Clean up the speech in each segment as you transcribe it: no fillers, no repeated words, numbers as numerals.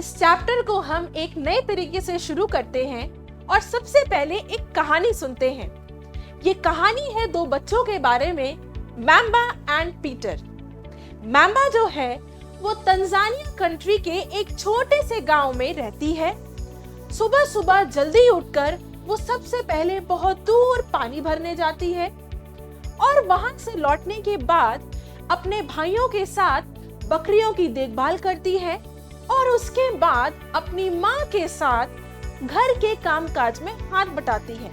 इस चैप्टर को हम एक नए तरीके से शुरू करते हैं और सबसे पहले एक कहानी सुनते हैं। ये कहानी है दो बच्चों के बारे में, मैम्बा एंड पीटर। मैम्बा जो है वो तंजानिया कंट्री के एक छोटे से गांव में रहती है। सुबह सुबह जल्दी उठकर वो सबसे पहले बहुत दूर पानी भरने जाती है और वहां से लौटने के बाद अपने भाइयों के साथ बकरियों की देखभाल करती है और उसके बाद अपनी माँ के साथ घर के कामकाज में हाथ बटाती है।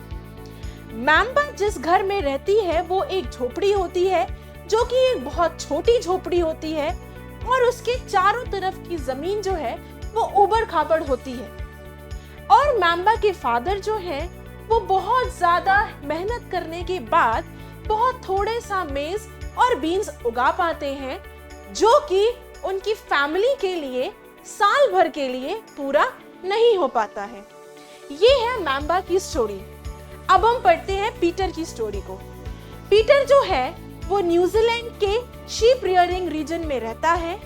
मैम्बा जिस घर में रहती है वो एक झोपड़ी होती है, जो कि एक बहुत छोटी झोपड़ी होती है और उसके चारों तरफ की जमीन जो है वो उबड़ खाबड़ होती है। और मैम्बा के फादर जो हैं वो बहुत ज्यादा मेहनत करने के बाद बहुत थोड़े सा मेज और बीन्स उगा पाते हैं, जो कि उनकी फैमिली के लिए साल भर के लिए पूरा नहीं हो पाता है। ये है मैम्बा की स्टोरी। अब हम पढ़ते हैं पीटर की स्टोरी को। पीटर जो है वो न्यूजीलैंड के शीप रियरिंग रीजन में रहता है,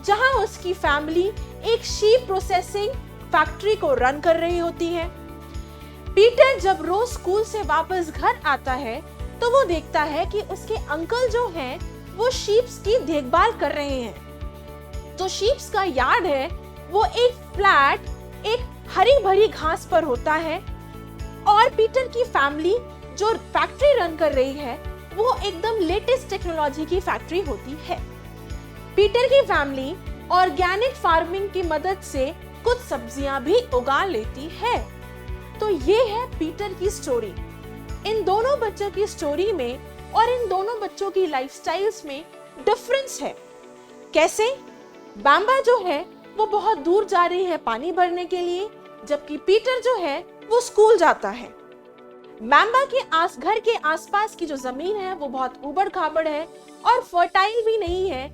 जहां उसकी फैमिली एक शीप प्रोसेसिंग फैक्ट्री को रन कर रही होती है। पीटर जब रोज स्कूल से वापस घर आता है तो वो देखता है कि उसके अंकल जो हैं वो शीप्स की देखभाल कर रहे हैं। तो शीप्स का यार्ड है वो एक फ्लैट, एक हरी भरी घास पर होता है और पीटर की फैमिली जो फैक्ट्री रन कर रही है वो एकदम लेटेस्ट टेक्नोलॉजी की फैक्ट्री होती है। पीटर की फैमिली ऑर्गेनिक फार्मिंग की मदद से कुछ सब्जियां भी उगा लेती है। तो ये है पीटर की स्टोरी। इन दोनों बच्चों की स्टोरी में और इन दोनों बच्चों की लाइफस्टाइल्स में डिफरेंस है। कैसे? मैम्बा जो है वो बहुत दूर जा रही है पानी भरने के लिए, जबकि पीटर जो है वो स्कूल जाता है। मैम्बा के घर के आसपास की जो जमीन है वो बहुत उबड़ खाबड़ है और फर्टाइल भी नहीं है,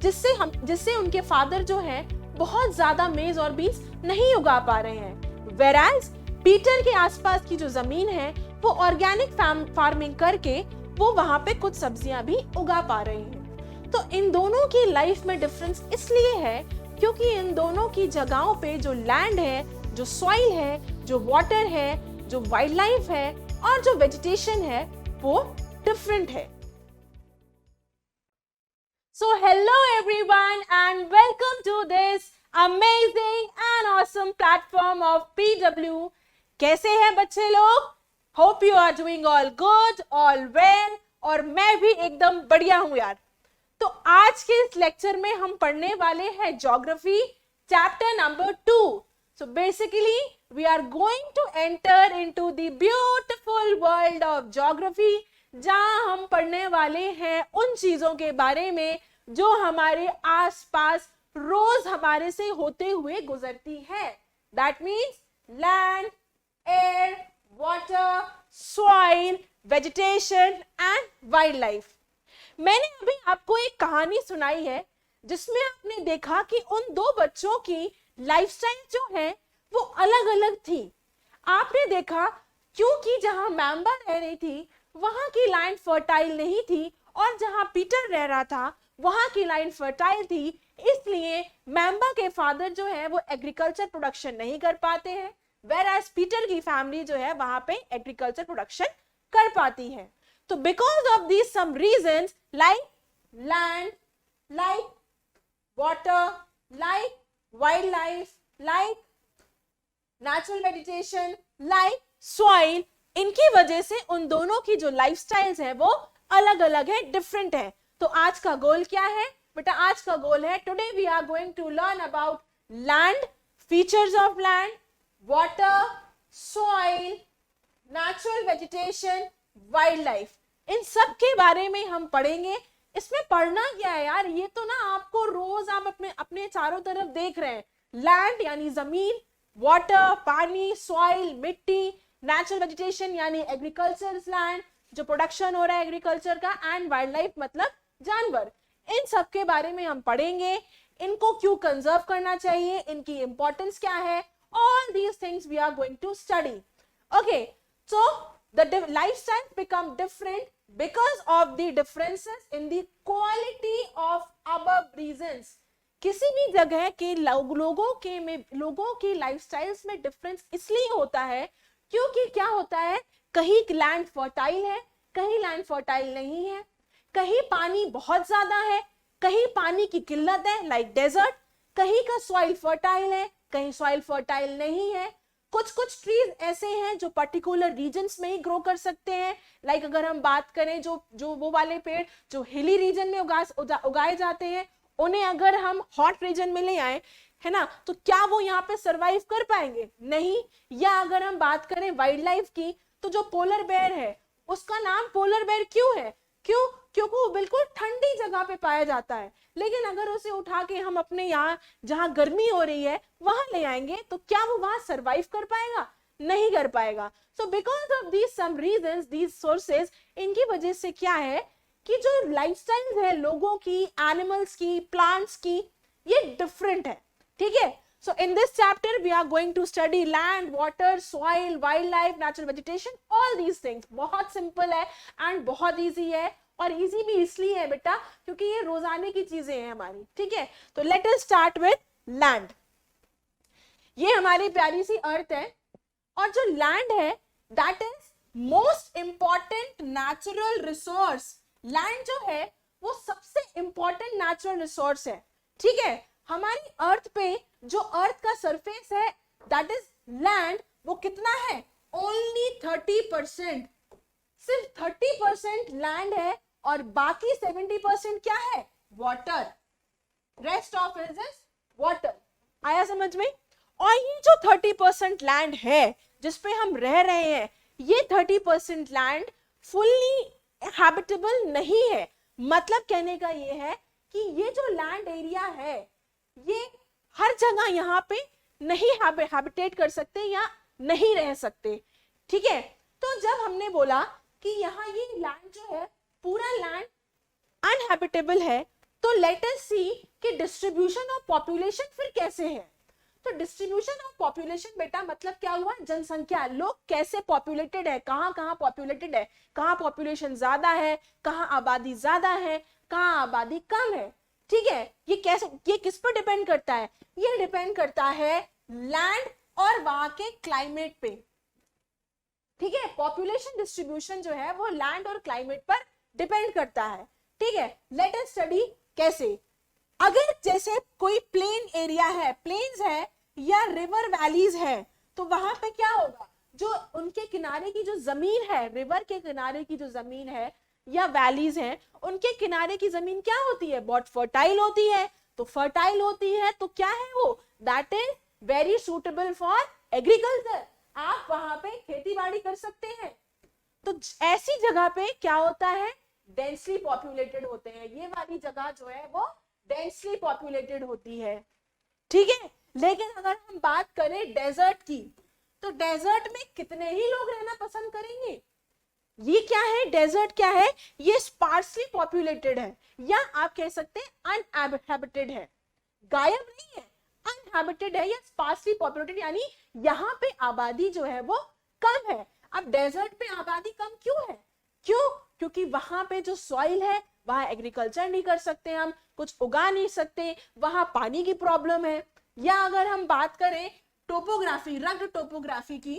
जिससे उनके फादर जो है बहुत ज्यादा मेज और बीन्स नहीं उगा पा रहे हैं। वेराज पीटर के आसपास की जो जमीन है वो ऑर्गेनिक फार्मिंग करके वो वहां पे कुछ सब्जियां भी उगा पा रहे हैं। तो इन दोनों की लाइफ में डिफरेंस इसलिए है क्योंकि इन दोनों की जगहों पे जो लैंड है, जो सॉइल है, जो वाटर है, जो वाइल्ड लाइफ है और जो वेजिटेशन है वो डिफरेंट है। So hello everyone and welcome to this amazing and awesome platform of PW। कैसे हैं बच्चे लोग? Hope you are doing all good, all well और मैं भी एकदम बढ़िया हूँ यार। तो आज के इस लेक्चर में हम पढ़ने वाले हैं geography chapter number 2। So basically we are going to enter into the beautiful world of geography, जहां हम पढ़ने वाले हैं उन चीजों के बारे में जो हमारे आसपास रोज हमारे से होते हुए गुजरती है। That means land, air, water, soil, vegetation and wildlife। मैंने अभी आपको एक कहानी सुनाई है जिसमें आपने देखा कि उन दो बच्चों की लाइफस्टाइल जो है वो अलग अलग थी। आपने देखा क्योंकि जहां मैम्बा रह रही थी वहां की लैंड फर्टाइल नहीं थी और जहां पीटर रह रहा था वहां की लैंड फर्टाइल थी, इसलिए मैम्बा के फादर जो है वो एग्रीकल्चर प्रोडक्शन नहीं कर पाते हैं, वेराज पीटर की फैमिली जो है वहां पे एग्रीकल्चर प्रोडक्शन कर पाती है। तो because of these some reasons like land, like water, like wildlife, like natural vegetation, like soil, इनकी वजह से उन दोनों की जो लाइफस्टाइल्स है वो अलग अलग है, डिफरेंट है। तो आज का गोल क्या है बेटा? आज का गोल है today we are going to learn about land, features of land, water, soil, natural vegetation, wild life. इन सब के बारे में हम पढ़ेंगे। इसमें पढ़ना क्या है यार? ये तो ना आपको रोज आप अपने चारों तरफ देख रहे हैं। लैंड यानी जमीन, वाटर पानी, सॉइल मिट्टी, नेचुरल वेजिटेशन यानी एग्रीकल्चर लैंड जो प्रोडक्शन हो रहा है एग्रीकल्चर का, एंड वाइल्ड लाइफ मतलब जानवर। इन सब के बारे में हम पढ़ेंगे। इनको क्यों कंजर्व करना चाहिए, इनकी इंपॉर्टेंस क्या है, all these things we are going to study। Okay, so the lifestyles become different because of the differences in the quality of above reasons। किसी भी जगह के लोगों की लाइफस्टाइल्स में डिफरेंस इसलिए होता है क्योंकि क्या होता है, कहीं लैंड फर्टाइल है, कहीं लैंड फर्टाइल नहीं है, कहीं पानी बहुत ज्यादा है, कहीं पानी की किल्लत है लाइक डेजर्ट, कहीं का सॉइल फर्टाइल है, कहीं सॉइल फर्टाइल नहीं है। कुछ कुछ ट्रीज ऐसे हैं जो पर्टिकुलर रीजन्स में ही ग्रो कर सकते हैं, लाइक अगर हम बात करें जो वो वाले पेड़ जो हिली रीजन में उगाए जाते हैं, उन्हें अगर हम हॉट रीजन में ले आए, है ना, तो क्या वो यहाँ पे सरवाइव कर पाएंगे? नहीं। या अगर हम बात करें वाइल्ड लाइफ की, तो जो पोलर बेयर है उसका नाम पोलर बेयर क्यों है? क्योंकि वो बिल्कुल ठंडी जगह पे पाया जाता है, लेकिन अगर उसे उठा के हम अपने यहाँ जहाँ गर्मी हो रही है वहां ले आएंगे तो क्या वो वहां सरवाइव कर पाएगा? नहीं कर पाएगा। So because of these some reasons, these sources, इनकी वजह से क्या है कि जो लाइफस्टाइल है लोगों की, एनिमल्स की, प्लांट्स की, ये डिफरेंट है। ठीक है। So in this chapter we are going to study land, water, soil, wildlife, natural vegetation, all these things। बहुत सिंपल है एंड बहुत इजी है, और इजी भी इसलिए है बेटा क्योंकि ये रोजाने की चीजें हैं हमारी। ठीक है, तो let us start with land. ये हमारी प्यारी सी अर्थ है, और जो लैंड है that is most important natural resource. Land जो है वो सबसे इंपॉर्टेंट नेचुरल रिसोर्स है। ठीक है, हमारी अर्थ पे जो अर्थ का सरफेस है दैट इज लैंड, वो कितना है? ओनली 30%। सिर्फ 30% लैंड है और बाकी 70% क्या है? Water. Rest of it is water. आया समझ में? और ये जो 30% लैंड है जिसपे हम रह रहे हैं, ये 30% लैंड फुल्ली हैबिटेबल नहीं है। मतलब कहने का ये है कि ये जो लैंड एरिया है ये हर जगह यहाँ पे नहीं हैबिटेट कर सकते या नहीं रह सकते। ठीक है, तो जब हमने बोला कि यहाँ ये लैंड जो है पूरा लैंड अनहैबिटेबल है, तो लेट अस सी कि डिस्ट्रीब्यूशन ऑफ पॉपुलेशन फिर कैसे है। तो डिस्ट्रीब्यूशन ऑफ पॉपुलेशन बेटा मतलब क्या हुआ? जनसंख्या, लोग कैसे पॉपुलेटेड है, कहाँ कहाँ पॉपुलेटेड है, कहाँ पॉपुलेशन ज्यादा है, कहाँ आबादी ज्यादा है, कहाँ आबादी कम है। ठीक है, ये कैसे, ये किस पर डिपेंड करता है? ये डिपेंड करता है लैंड और वहां के क्लाइमेट पे। ठीक है, पॉपुलेशन डिस्ट्रीब्यूशन जो है वो लैंड और क्लाइमेट पर डिपेंड करता है। ठीक है, लेट अस स्टडी कैसे। अगर जैसे कोई प्लेन एरिया है, प्लेन्स है या रिवर वैलीज है, तो वहां पे क्या होगा? जो उनके किनारे की जो जमीन है, रिवर के किनारे की जो जमीन है या वैलीज हैं, उनके किनारे की जमीन क्या होती है? बहुत फर्टाइल होती है। तो फर्टाइल होती है तो क्या है वो? That is very suitable for agriculture. आप वहां पे खेती बाड़ी कर सकते हैं। तो ऐसी जगह पे क्या होता है? डेंसली पॉपुलेटेड होते हैं। ये वाली जगह जो है वो डेंसली पॉपुलेटेड होती है। ठीक है, लेकिन अगर हम बात करें डेजर्ट की, तो डेजर्ट में कितने ही लोग रहना पसंद करेंगे? ये क्या है? डेजर्ट क्या है? ये स्पार्सली पॉपुलेटेड है, या आप कह सकते हैं अनहैबिटेड है। गायब नहीं है, अनहैबिटेड है या स्पार्सली पॉपुलेटेड, यानी यहाँ पे आबादी जो है वो कम है। अब डेजर्ट पे आबादी कम क्यों है? क्योंकि वहां पे जो सॉइल है वहां एग्रीकल्चर नहीं कर सकते, हम कुछ उगा नहीं सकते, वहां पानी की प्रॉब्लम है। या अगर हम बात करें टोपोग्राफी, रग्ड टोपोग्राफी की,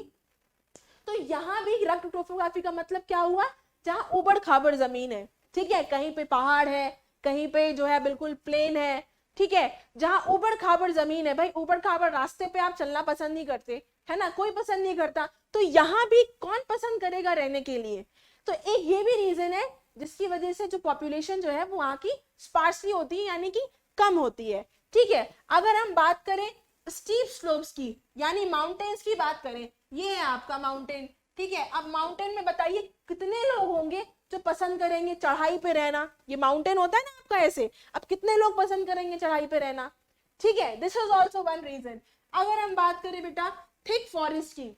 तो यहाँ भी रग्ड टोपोग्राफी का मतलब क्या हुआ? जहाँ उबड़ खाबड़ जमीन है। ठीक है, कहीं पे पहाड़ है, कहीं पे जो है बिल्कुल प्लेन है। ठीक है, जहाँ उबड़ खाबड़ जमीन है, भाई उबड़ खाबड़ रास्ते पे आप चलना पसंद नहीं करते, है ना, कोई पसंद नहीं करता, तो यहाँ भी कौन पसंद करेगा रहने के लिए? तो एक ये भी रीजन है जिसकी वजह से जो पॉपुलेशन जो है वो वहाँ की स्पार्सली होती है, यानी कि कम होती है। ठीक है, अगर हम बात करें स्टीप स्लोप्स की, यानी माउंटेन्स की बात करें, ये है आपका माउंटेन। ठीक है, अब माउंटेन में बताइए कितने लोग होंगे जो पसंद करेंगे चढ़ाई पे रहना? ये माउंटेन होता है ना आपका ऐसे, अब कितने लोग पसंद करेंगे चढ़ाई पे रहना? ठीक है, this is also one reason. अगर हम बात करें बेटा थिक फॉरेस्ट की,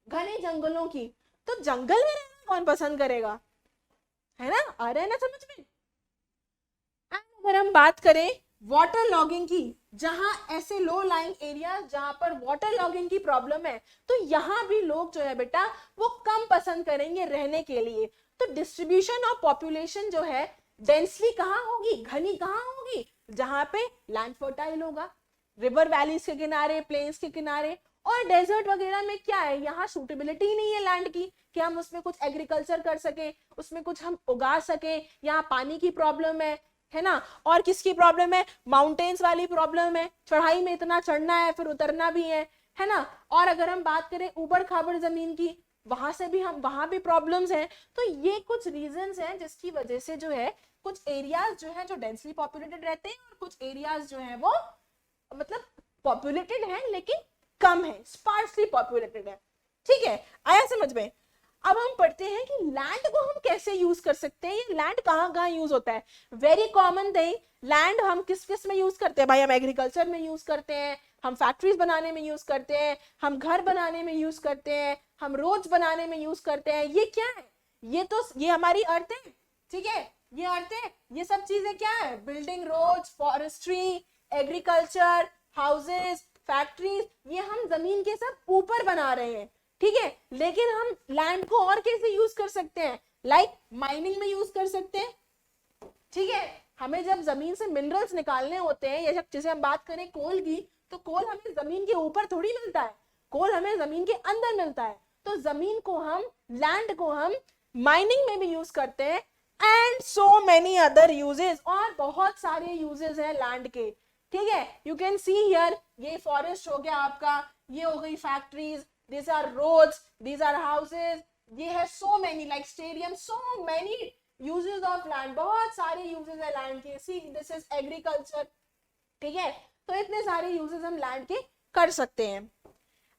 घने जंगलों की, तो जंगल में रहना कौन पसंद करेगा? है ना, आ रहा है ना समझ में? अगर हम बात करें वाटर लॉगिंग की, जहां ऐसे लो लाइंग एरिया जहां पर वाटर लॉगिंग की प्रॉब्लम है, तो यहां भी लोग जो है बेटा वो कम पसंद करेंगे रहने के लिए। तो डिस्ट्रीब्यूशन ऑफ पॉपुलेशन जो है डेंसली कहाँ होगी? घनी कहाँ होगी? होगी जहां पे लैंड फर्टाइल होगा, रिवर वैलीज के किनारे, प्लेन्स के किनारे। और डेजर्ट वगैरह में क्या है, यहाँ सूटेबिलिटी नहीं है लैंड की कि हम उसमें कुछ एग्रीकल्चर कर सके, उसमें कुछ हम उगा सके। यहाँ पानी की प्रॉब्लम है ना। और किसकी प्रॉब्लम है, माउंटेन्स वाली प्रॉब्लम है, चढ़ाई में इतना चढ़ना है फिर उतरना भी है ना। और अगर हम बात करें ऊबड़ खाबड़ जमीन की, वहां भी प्रॉब्लम्स हैं। तो ये कुछ रीजंस हैं जिसकी वजह से जो है कुछ एरियाज जो है जो डेंसली पॉपुलेटेड रहते हैं और कुछ एरियाज जो है वो मतलब पॉपुलेटेड है लेकिन कम है, स्पार्सली पॉपुलेटेड है। ठीक है, आया समझ में। अब हम पढ़ते हैं कि लैंड को हम कैसे यूज कर सकते हैं, ये लैंड कहाँ यूज होता है। वेरी कॉमन थिंग, लैंड हम किस किस में यूज करते हैं भाई, हम एग्रीकल्चर में यूज करते हैं, हम फैक्ट्रीज बनाने में यूज करते हैं, हम घर बनाने में यूज करते हैं, हम रोड्स बनाने में यूज करते हैं। ये क्या है, ये हमारी अर्थ है। ठीक है, ये अर्थ है, ये सब चीजें क्या है, building, roads, forestry, agriculture, houses, factories, ये हम जमीन के सब ऊपर बना रहे हैं। ठीक है, लेकिन हम लैंड को और कैसे यूज कर सकते हैं, लाइक माइनिंग में यूज कर सकते हैं। ठीक है, हमें जब जमीन से मिनरल्स निकालने होते हैं, या जैसे हम बात करें कोल की, तो कोल हमें जमीन के ऊपर थोड़ी मिलता है, कोल हमें जमीन के अंदर मिलता है। तो जमीन को हम, लैंड को हम माइनिंग में भी यूज करते हैं, and so many other uses, और बहुत सारे यूजेस हैं लैंड के। ठीक है, यू कैन सी हियर, ये फॉरेस्ट हो गया आपका, ये हो गई factories, these are roads, these are houses, ये है so many like stadium, so many uses of land, बहुत सारे uses है land के। see this is agriculture। ठीक है, तो इतने सारे uses हम land के कर सकते हैं।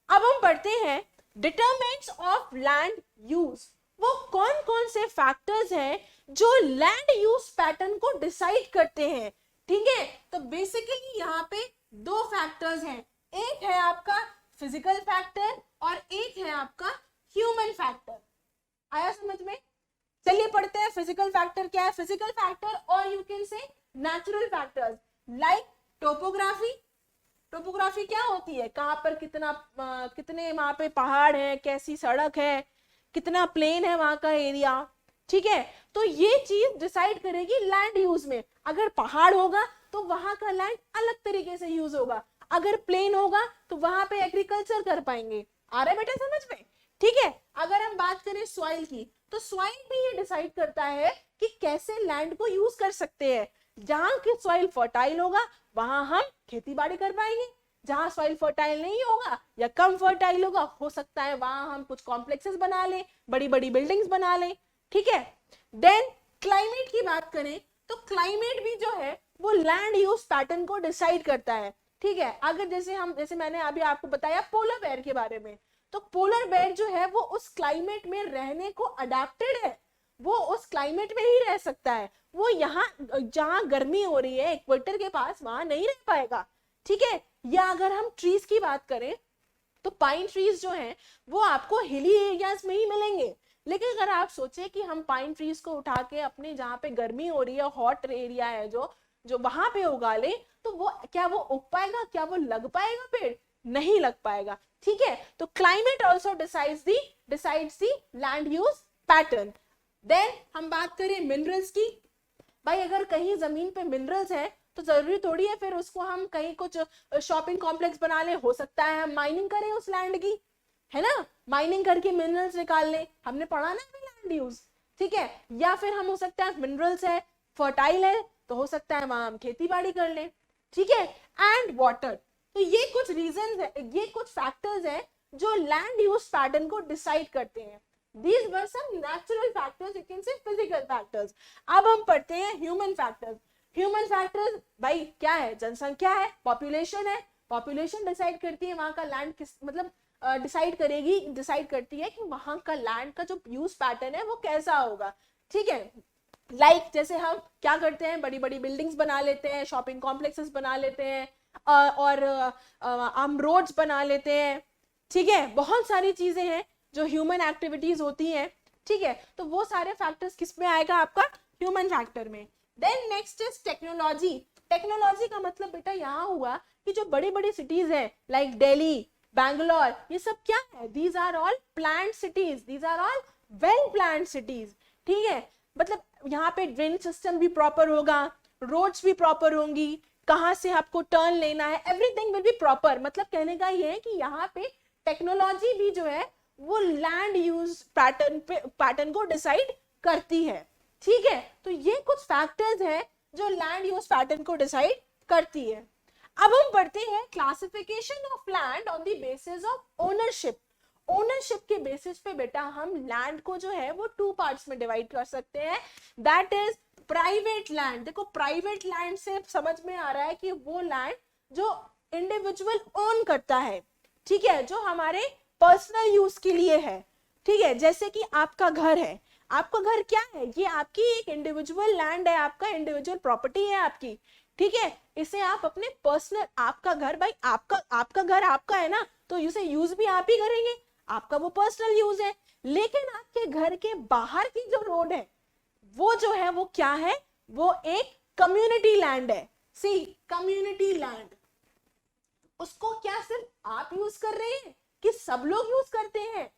अब हम पढ़ते हैं determinants of land use, वो कौन कौन से फैक्टर्स हैं जो लैंड यूज पैटर्न को डिसाइड करते हैं। ठीक है, तो बेसिकली यहाँ पे दो फैक्टर्स हैं, एक है आपका फिजिकल फैक्टर और एक है आपका ह्यूमन फैक्टर। आया समझ में। चलिए पढ़ते हैं फिजिकल फैक्टर क्या है। फिजिकल फैक्टर और you can say natural factors like topography. Topography क्या होती है, कहाँ पर कितने वहां पे पहाड़ है, कैसी सड़क है, कितना प्लेन है वहां का एरिया। ठीक है, तो ये चीज डिसाइड करेगी लैंड यूज में। अगर पहाड़ होगा तो वहां का लैंड अलग तरीके से यूज होगा, अगर प्लेन होगा तो वहां पे एग्रीकल्चर कर पाएंगे। आ रहा है बेटा समझ में। ठीक है, अगर हम बात करें सॉइल की, तो सॉइल भी ये डिसाइड करता है कि कैसे लैंड को यूज कर सकते हैं। जहां की सॉइल फर्टाइल होगा वहां हम खेती बाड़ी कर पाएंगे, जहां सॉइल फर्टाइल नहीं होगा या कम फर्टाइल होगा, हो सकता है वहां हम कुछ कॉम्प्लेक्सेस बना लें, बड़ी बड़ी बिल्डिंग्स बना लें। ठीक है, देन क्लाइमेट की बात करें तो क्लाइमेट भी जो है वो लैंड यूज पैटर्न को डिसाइड करता है। ठीक है, अगर जैसे मैंने अभी आपको बताया पोलर बेयर के बारे में, तो पोलर बेयर जो है वो उस क्लाइमेट में रहने को अडेप्टेड है, वो उस क्लाइमेट में ही रह सकता है। वो यहाँ जहां गर्मी हो रही है इक्वेटर के पास, वहां नहीं रह पाएगा। ठीक है, या अगर हम ट्रीज की बात करें तो पाइन ट्रीज जो हैं वो आपको हिली एरियाज में ही मिलेंगे। लेकिन अगर आप सोचे कि हम पाइन ट्रीज को उठा के अपने जहाँ पे गर्मी हो रही है, हॉट एरिया है जो वहां पे उगा ले, तो वो क्या वो उग पाएगा, क्या वो लग पाएगा पेड़, नहीं लग पाएगा। ठीक है, तो climate also decides the land use pattern. Then हम बात करें मिनरल्स की। भाई अगर कहीं जमीन पे मिनरल्स है तो जरूरी थोड़ी है फिर उसको हम कहीं कुछ शॉपिंग कॉम्प्लेक्स बना ले, हो सकता है हम माइनिंग करें उस लैंड की, है ना, माइनिंग करके मिनरल्स निकाल ले, हमने पढ़ा ना लैंड यूज। ठीक है, या फिर हम हो सकता है मिनरल्स है, फर्टाइल है, तो हो सकता है वहां हम खेती बाड़ी कर ले। ठीक है, एंड वाटर। तो ये कुछ रीजंस है, ये कुछ फैक्टर्स हैं जो लैंड यूज पैटर्न को डिसाइड करते हैं। These were some natural factors, you can say physical factors. अब हम पढ़ते हैं ह्यूमन फैक्टर्स। ह्यूमन फैक्टर्स भाई क्या है, जनसंख्या है, पॉपुलेशन है। पॉपुलेशन डिसाइड करती है वहां का लैंड किस मतलब डिसाइड करती है कि वहां का लैंड का जो यूज पैटर्न है वो कैसा होगा। ठीक है, लाइक जैसे हम क्या करते हैं, बड़ी बड़ी बिल्डिंग्स बना लेते हैं, शॉपिंग कॉम्प्लेक्सेस बना लेते हैं, और हम रोड्स बना लेते हैं। ठीक है, बहुत सारी चीजें हैं जो ह्यूमन एक्टिविटीज होती हैं। ठीक है, तो वो सारे फैक्टर्स किस में आएगा, आपका ह्यूमन फैक्टर में। Then next is technology. Technology का मतलब बेटा यहाँ हुआ कि जो बड़ी बड़ी सिटीज है लाइक दिल्ली, बैंगलोर, ये सब क्या है, these are all planned cities, these are all well planned cities. ठीक है, मतलब यहाँ पे ड्रेनेज सिस्टम भी प्रॉपर होगा, रोड्स भी प्रॉपर होंगी, कहाँ से आपको टर्न लेना है, एवरीथिंग विल बी प्रॉपर। मतलब कहने का ये है कि यहाँ पे टेक्नोलॉजी भी जो है वो लैंड यूज पैटर्न को डिसाइड करती है। ठीक है, तो ये कुछ फैक्टर्स हैं जो लैंड यूज पैटर्न को डिसाइड करती है। अब हम पढ़ते हैं classification of land on the basis of ownership. Ownership के बेसिस पे बेटा हम लैंड को जो है वो 2 पार्ट्स में डिवाइड कर सकते हैं, दैट इज प्राइवेट लैंड। देखो प्राइवेट लैंड से समझ में आ रहा है कि वो लैंड जो इंडिविजुअल ओन करता है, ठीक है, जो हमारे पर्सनल यूज के लिए है। ठीक है, जैसे कि आपका घर है, आपका घर क्या है, ये आपकी एक इंडिविजुअल लैंड है, आपका इंडिविजुअल प्रॉपर्टी है आपकी। ठीक है, इसे आप अपने पर्सनल, आपका घर भाई आपका घर आपका है ना, तो इसे यूज भी आप ही करेंगे, आपका वो पर्सनल यूज है। लेकिन आपके घर के बाहर की जो रोड है वो जो है वो क्या है, वो एक कम्युनिटी लैंड है। सी कम्युनिटी लैंड, उसको क्या सिर्फ आप यूज कर रहे हैं कि सब लोग यूज करते हैं?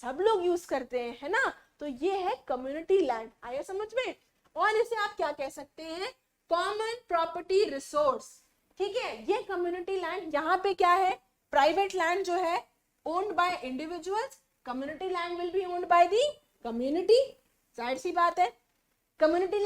सब लोग यूज करते हैं, है ना, तो ये है कम्युनिटी लैंड। आया समझ में? और इसे आप क्या कह सकते हैं, कॉमन प्रॉपर्टी रिसोर्स। ठीक है, ये कम्युनिटी लैंड, यहाँ पे क्या है, प्राइवेट लैंड जो है owned by individuals, community land will be owned by the community. जाहिर सी बात है, कम्युनिटी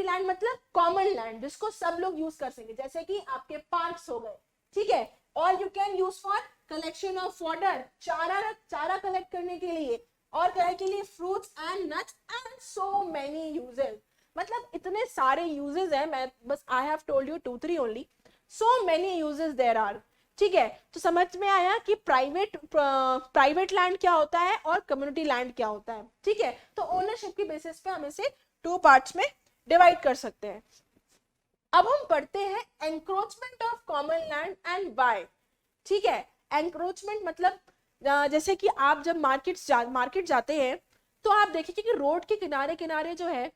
लैंड मतलब कॉमन लैंड जिसको सब लोग यूज कर सकेंगे, जैसे कि आपके पार्क्स हो गए। ठीक है, और you can use for collection of water, चारा कलेक्ट करने के लिए, और क्या के लिए, fruits and nuts and so many uses. मतलब इतने सारे यूजेस हैं, मैं बस I have told you 2-3 only, so many uses there are. ठीक है, तो समझ में आया कि प्राइवेट लैंड क्या होता है और कम्युनिटी लैंड क्या होता है। ठीक है, तो ओनरशिप की बेसिस पे हम इसे 2 पार्ट्स में डिवाइड कर सकते हैं। अब हम पढ़ते हैं encroachment of common land and why. ठीक है, एंक्रोचमेंट मतलब जैसे कि आप जब मार्केट जाते हैं तो आप देखिए कि रोड के किनारे किनारे जो है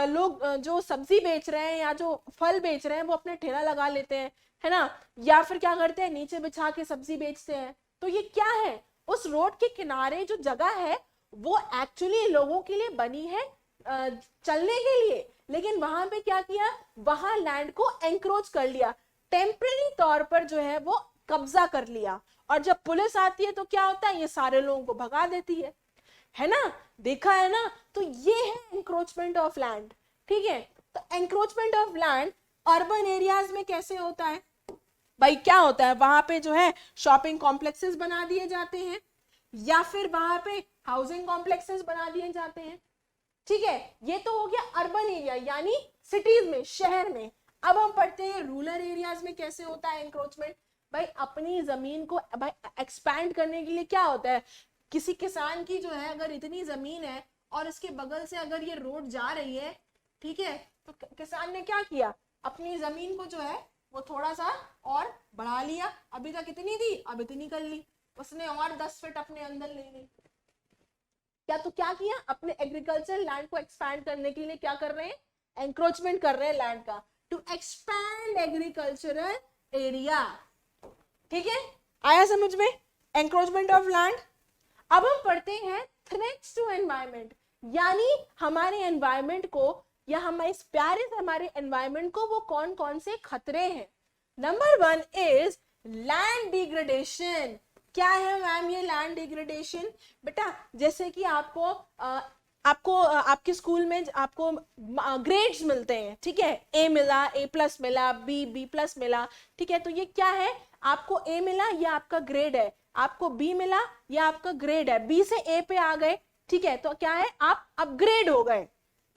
लोग जो सब्जी बेच रहे हैं या जो फल बेच रहे हैं वो अपने ठेला लगा लेते हैं, है ना, या फिर क्या करते हैं, नीचे बिछा के सब्जी बेचते हैं। तो ये क्या है, उस रोड के किनारे जो जगह है वो एक्चुअली लोगों के लिए बनी है चलने के लिए, लेकिन वहां पे क्या किया, वहां लैंड को एंक्रोच कर लिया, टेम्परेरी तौर पर जो है वो कब्जा कर लिया। और जब पुलिस आती है तो क्या होता है, ये सारे लोगों को भगा देती है ना, देखा है ना। तो ये है एंक्रोचमेंट ऑफ लैंड। ठीक है, तो encroachment of land urban areas में कैसे होता है भाई, क्या होता है, वहां पे जो है शॉपिंग कॉम्प्लेक्सेस बना दिए जाते हैं या फिर वहां पे हाउसिंग कॉम्प्लेक्सेस बना दिए जाते हैं। ठीक है, ये तो हो गया अर्बन एरिया यानी सिटीज में, शहर में। अब हम पढ़ते हैं रूरल एरियाज में कैसे होता है एंक्रोचमेंट। भाई अपनी जमीन को भाई एक्सपैंड करने के लिए क्या होता है, किसी किसान की जो है अगर इतनी जमीन है और इसके बगल से अगर ये रोड जा रही है, ठीक है, तो किसान ने क्या किया, अपनी जमीन को जो है वो थोड़ा सा और बढ़ा लिया, अभी तक इतनी थी अब इतनी कर ली, उसने और 10 फीट अपने अंदर ले ली। क्या किया, अपने एग्रीकल्चर लैंड को एक्सपैंड करने के लिए क्या कर रहे हैं, एंक्रोचमेंट कर रहे हैं लैंड का, टू एक्सपैंड एग्रीकल्चरल एरिया। ठीक है, आया समझ में एंक्रोचमेंट ऑफ लैंड। अब हम पढ़ते हैं थ्रेट्स टू एनवायरनमेंट, यानी हमारे एनवायरनमेंट को या हमारे एनवायरनमेंट को वो कौन कौन से खतरे हैं। Number 1 is land degradation. क्या है मैम ये लैंड डिग्रेडेशन? बेटा जैसे कि आपको आपके स्कूल में आपको ग्रेड्स मिलते हैं, ठीक है, ए मिला, A+ मिला, B+ मिला, ठीक है, तो ये क्या है, आपको A मिला, ये आपका ग्रेड है, आपको B मिला, ये आपका ग्रेड है, B से A पे आ गए, ठीक है, तो क्या है, आप अपग्रेड हो गए।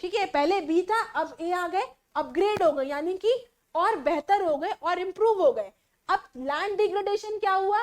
ठीक है, पहले B था अब A आ गए, अपग्रेड हो गए, यानी कि और बेहतर हो गए और इंप्रूव हो गए। अब लैंड डिग्रेडेशन क्या हुआ,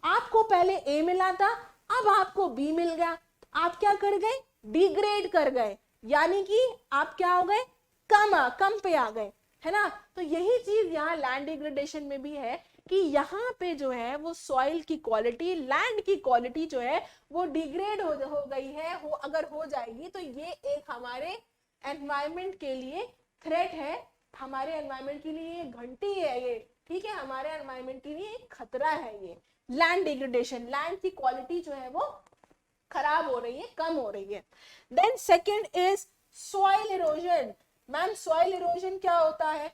आपको पहले A मिला था, अब आपको B मिल गया, आप क्या कर गए, डिग्रेड कर गए, यानी कि आप क्या हो गए, कम पे आ गए, है ना। तो यही चीज यहाँ लैंड डिग्रेडेशन में भी है कि यहाँ पे जो है वो सॉइल की क्वालिटी, लैंड की क्वालिटी जो है वो डिग्रेड हो गई है, अगर हो जाएगी तो ये एक हमारे एनवायरमेंट के लिए थ्रेट है, हमारे एनवायरमेंट के लिए घंटी है ये, ठीक है, हमारे एनवायरमेंट के लिए एक खतरा है ये लैंड डिग्रेडेशन, लैंड की क्वालिटी जो है वो खराब हो रही है, कम हो रही है। Then second is soil erosion. Ma'am soil erosion क्या होता है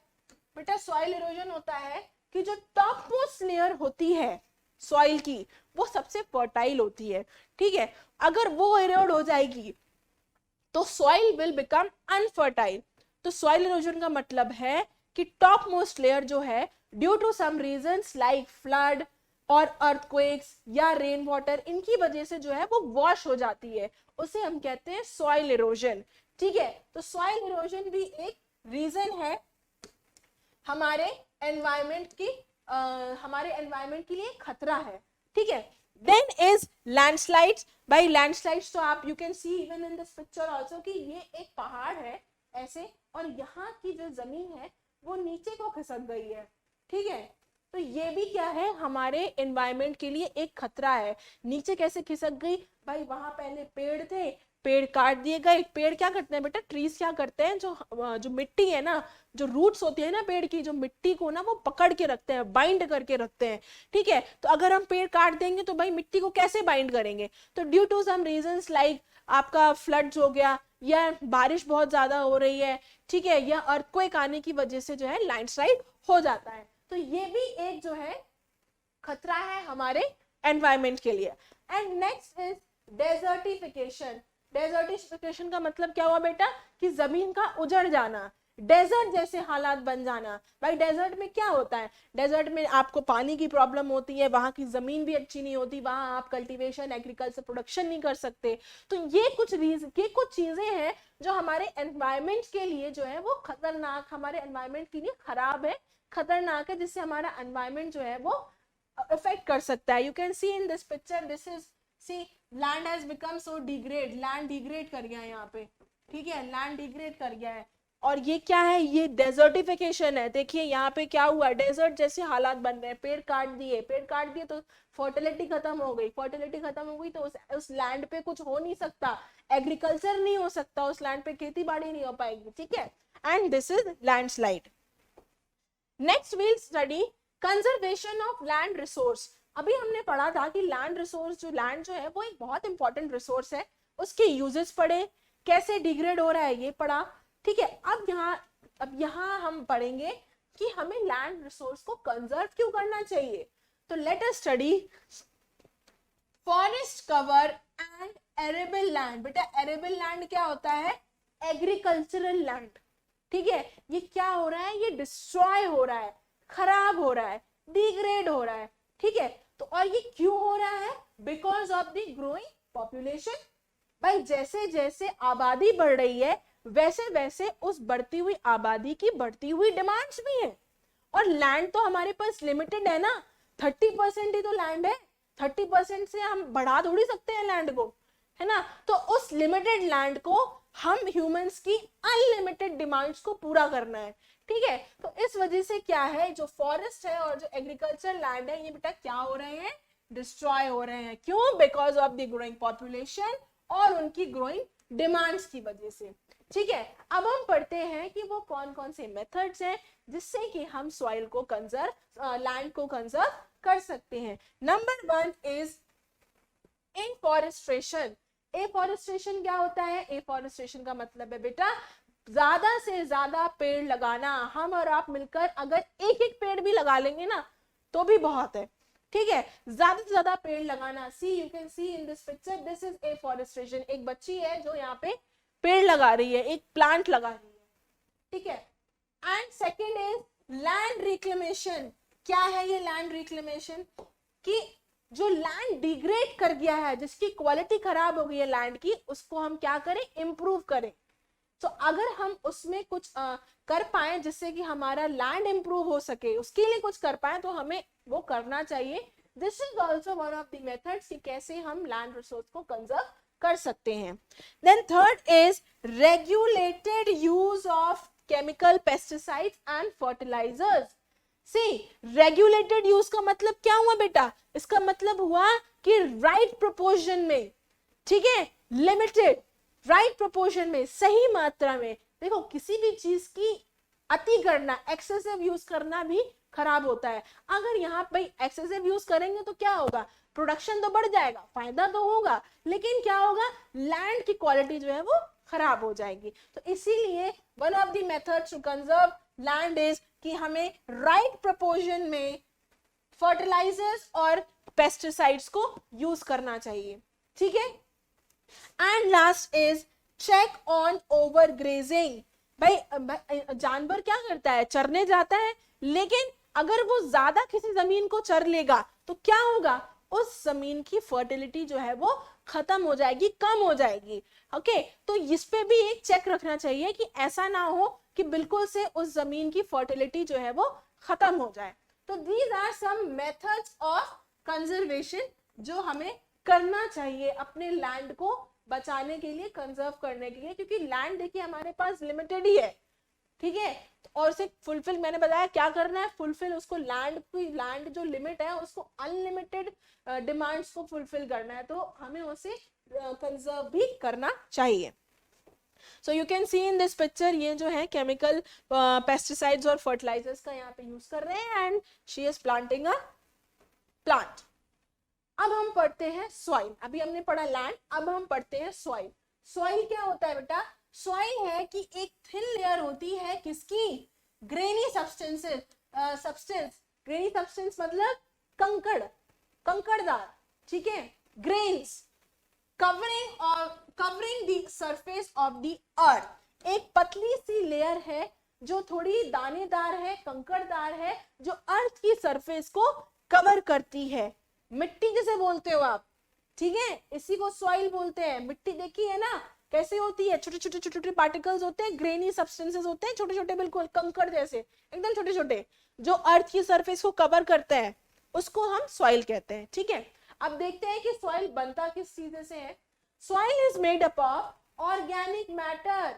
बेटा? सॉइल इरोजन होता है कि जो टॉप मोस्ट लेयर होती है सॉइल की वो सबसे फर्टाइल होती है, ठीक है, अगर वो इरोड हो जाएगी तो सॉइल विल बिकम अनफर्टाइल। तो सॉइल इरोजन का मतलब है कि टॉप मोस्ट लेयर जो है due to some reasons like flood और अर्थक्वेक्स या रेन वाटर, इनकी वजह से जो है वो वॉश हो जाती है, उसे हम कहते हैं सॉइल इरोजन, ठीक है। तो सॉइल इरोजन भी एक रीजन है हमारे एनवायरमेंट की, हमारे एनवायरमेंट के लिए खतरा है, ठीक है। Then is landslides. By landslides तो आप you can see even in this picture also कि ये एक पहाड़ है ऐसे, और यहाँ की जो जमीन है वो नीचे को खिसक गई है, ठीक है। तो ये भी क्या है, हमारे एनवायरमेंट के लिए एक खतरा है। नीचे कैसे खिसक गई भाई? वहां पहले पेड़ थे, पेड़ काट दिए गए। पेड़ क्या करते हैं बेटा? ट्रीज क्या करते हैं, जो मिट्टी है ना, जो रूट्स होती है ना पेड़ की, जो मिट्टी को ना वो पकड़ के रखते हैं, बाइंड करके रखते हैं, ठीक है। तो अगर हम पेड़ काट देंगे तो भाई मिट्टी को कैसे बाइंड करेंगे? तो due to some reasons like आपका फ्लड्स हो गया, या बारिश बहुत ज्यादा हो रही है, ठीक है, या अर्थक्वेक आने की वजह से जो है लैंडस्लाइड हो जाता है। तो ये भी एक जो है खतरा है हमारे एनवायरमेंट के लिए। And next is desertification. Desertification का मतलब क्या हुआ बेटा? कि जमीन का उजड़ जाना, डेजर्ट जैसे हालात बन जाना। भाई डेजर्ट में क्या होता है? डेजर्ट में आपको पानी की प्रॉब्लम होती है, वहां की जमीन भी अच्छी नहीं होती, वहां आप कल्टीवेशन एग्रीकल्चर प्रोडक्शन नहीं कर सकते। तो ये कुछ चीजें हैं जो हमारे एनवायरमेंट के लिए जो है वो खतरनाक, हमारे एनवायरमेंट के लिए खराब है, खतरनाक है, जिससे हमारा एनवायरमेंट जो है वो अफेक्ट कर सकता है। You can see in this picture, this is see land has become so degrade, land degrade कर गया है यहाँ पे, ठीक है, लैंड डिग्रेड कर गया है। और ये क्या है? ये डेजर्टिफिकेशन है। देखिए यहाँ पे क्या हुआ, डेजर्ट जैसे हालात बन रहे हैं, पेड़ काट दिए तो फर्टिलिटी खत्म हो गई, फर्टिलिटी खत्म हो गई तो उस लैंड पे कुछ हो नहीं सकता, एग्रीकल्चर नहीं हो सकता, उस लैंड पे खेती बाड़ी नहीं हो पाएगी, ठीक है। And this is landslide. Next we'll study conservation of land resource. अभी हमने पढ़ा था कि लैंड रिसोर्स, जो लैंड जो है वो एक बहुत इंपॉर्टेंट रिसोर्स है, उसके यूजेस पढ़े, कैसे डिग्रेड हो रहा है ये पढ़ा, ठीक है। अब यहाँ हम पढ़ेंगे कि हमें लैंड रिसोर्स को कंजर्व क्यों करना चाहिए। तो late us study forest cover and arable land. बेटा एरेबल लैंड क्या होता है? एग्रीकल्चरल लैंड, ठीक है। ये क्या हो रहा है? ये डिस्ट्रॉय हो रहा है, खराब हो रहा है, डिग्रेड हो रहा है, ठीक है। तो और ये क्यों हो रहा है? Because of the growing population. भाई जैसे जैसे आबादी बढ़ रही है वैसे वैसे उस बढ़ती हुई आबादी की बढ़ती हुई डिमांड्स भी है, और लैंड तो हमारे पास लिमिटेड है ना, 30% ही तो लैंड है, 30% से हम बढ़ा थोड़ी सकते हैं लैंड को, है ना। तो उस लिमिटेड लैंड को हम ह्यूमंस की अनलिमिटेड डिमांड्स को पूरा करना है, ठीक है। तो इस वजह से क्या है, जो फॉरेस्ट है और जो एग्रीकल्चर लैंड है ये बेटा क्या हो रहे हैं? डिस्ट्रॉय हो रहे हैं। क्यों? Because of the growing population और उनकी ग्रोइंग डिमांड्स की वजह से, ठीक है। अब हम पढ़ते हैं कि वो कौन कौन से मेथड्स हैं जिससे कि हम सॉइल को कंजर्व, लैंड को कंजर्व कर सकते हैं। Number 1 is afforestation. एफॉरेस्टेशन क्या होता है? एफॉरेस्टेशन का मतलब है बेटा ज्यादा से ज्यादा पेड़ लगाना। हम और आप मिलकर अगर एक एक पेड़ भी लगा लेंगे ना तो भी बहुत है, ठीक है, ज्यादा से ज्यादा पेड़ लगाना। See you can see in this picture, this is afforestation. एक बच्ची है जो यहाँ पे पेड़ लगा रही है, एक प्लांट लगा रही है, ठीक है। And second is land reclamation. क्या है ये लैंड रिक्लेमेशन? कि जो लैंड डिग्रेड कर गया है, जिसकी क्वालिटी खराब हो गई है लैंड की, उसको हम क्या करें? इंप्रूव करें। तो अगर हम उसमें कुछ कर पाए जिससे कि हमारा लैंड इंप्रूव हो सके, उसके लिए कुछ कर पाए, तो हमें वो करना चाहिए। This is also one of the methods कि कैसे हम लैंड रिसोर्स को कंजर्व कर सकते हैं। Then third is regulated use of chemical pesticides and fertilisers. See regulated use का मतलब क्या हुआ बेटा? इसका मतलब हुआ कि राइट प्रोपोर्शन में, ठीक है, लिमिटेड, राइट प्रोपोर्शन में, सही मात्रा में। देखो किसी भी चीज की अति करना, एक्सेसिव यूज करना भी खराब होता है। अगर यहाँ पे एक्सेसिव यूज करेंगे तो क्या होगा? प्रोडक्शन तो बढ़ जाएगा, फायदा तो होगा, लेकिन क्या होगा? लैंड की क्वालिटी जो है वो खराब हो जाएगी। तो इसीलिए one of the methods to conserve land is कि हमें राइट प्रोपोर्शन में फर्टिलाइजर्स और पेस्टिसाइड्स को यूज करना चाहिए, ठीक है। And last is check on overgrazing. भाई जानवर क्या करता है, चरने जाता है, लेकिन अगर वो ज्यादा किसी जमीन को चर लेगा तो क्या होगा, उस जमीन की फर्टिलिटी जो है वो खत्म हो जाएगी, कम हो जाएगी। ओके, तो इस पे भी एक चेक रखना चाहिए कि ऐसा ना हो कि बिल्कुल से उस जमीन की फर्टिलिटी जो है वो खत्म हो जाए। तो these are some methods of conservation जो हमें करना चाहिए अपने लैंड को बचाने के लिए, कंजर्व करने के लिए, क्योंकि लैंड देखिए हमारे पास लिमिटेड ही है, ठीक है। और उसे फुलफिल, मैंने बताया क्या करना है, फुलफिल उसको लैंड जो लिमिट है उसको अनलिमिटेड डिमांड्स को फुलफिल करना है, तो हमें उसे कंजर्व भी करना चाहिए। So you can see in this picture, ये जो है केमिकल पेस्टिसाइड्स और फर्टिलाइजर्स का यहाँ पे यूज कर रहे हैं and she is planting a plant. अब हम पढ़ते हैं सॉइल। अभी हमने पढ़ा लैंड, अब हम पढ़ते हैं सॉइल। सॉइल क्या होता है बेटा, सॉइल है कि एक थिन लेयर होती है किसकी, ग्रेनी सब्सटेंस। ग्रेनी सब्सटेंस मतलब कंकड़, कंकड़दार, ठीक है, grains covering the surface of the earth. एक पतली सी लेयर है जो थोड़ी दानेदार है, कंकड़दार है, जो अर्थ की सरफेस को कवर करती है। मिट्टी जिसे बोलते हो आप, ठीक है, इसी को सॉइल बोलते हैं। मिट्टी देखी है ना कैसे होती है, छोटे छोटे छोटे छोटे पार्टिकल्स होते हैं, ग्रेनी सब्सटेंसेस होते हैं, छोटे छोटे बिल्कुल कंकड़ जैसे, एकदम छोटे छोटे, जो अर्थ की सरफेस को कवर करते हैं, उसको हम सॉइल कहते हैं, ठीक है। अब देखते हैं कि सॉइल बनता किस चीज से है। Soil is made up of organic matter.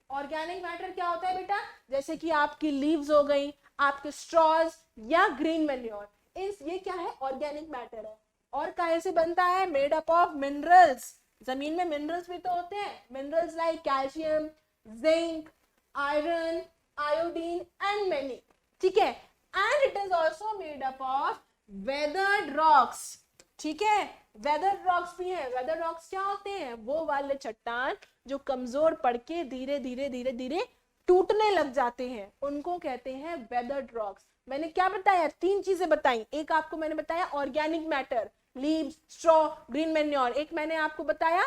Organic matter क्या होता है बेटा, जैसे कि आपकी लीव्स हो गई, आपके स्ट्रॉज या ग्रीन मैन्योर, ये क्या है, ऑर्गेनिक मैटर है। और काहे से बनता है, मेड अप ऑफ मिनरल्स। जमीन में मिनरल्स भी तो होते हैं, minerals like calcium, zinc, iron, iodine and many, ठीक है। And it is also made up of weathered rocks, ठीक है, वेदर्ड रॉक्स भी है। वेदर्ड रॉक्स क्या होते हैं, वो वाले चट्टान जो कमजोर पड़ के धीरे धीरे धीरे धीरे टूटने लग जाते हैं, उनको कहते हैं वेदर्ड रॉक्स। मैंने क्या बताया, 3 चीजें बताई। एक आपको मैंने बताया organic matter, leaves, straw, green manure. एक मैंने आपको बताया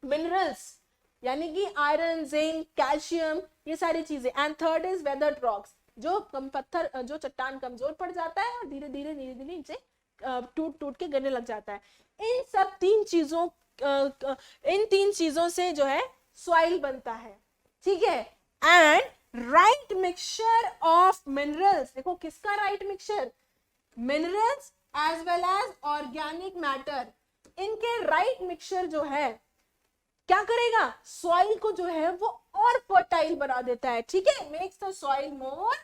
मिनरल्स, यानी कि आयरन, जिंक, कैल्शियम, ये सारी चीजें। And third is weathered rocks, जो पत्थर, जो चट्टान कमजोर पड़ जाता है और धीरे धीरे नीचे टूट टूट के गिरने लग जाता है। इन 3 चीजों से जो है सॉइल बनता है, ठीक है। And right mixture of minerals, देखो किसका right mixture, minerals as well as organic matter, इनके राइट मिक्सचर जो है क्या करेगा, सॉइल को जो है वो और फर्टाइल बना देता है, ठीक है, makes the soil more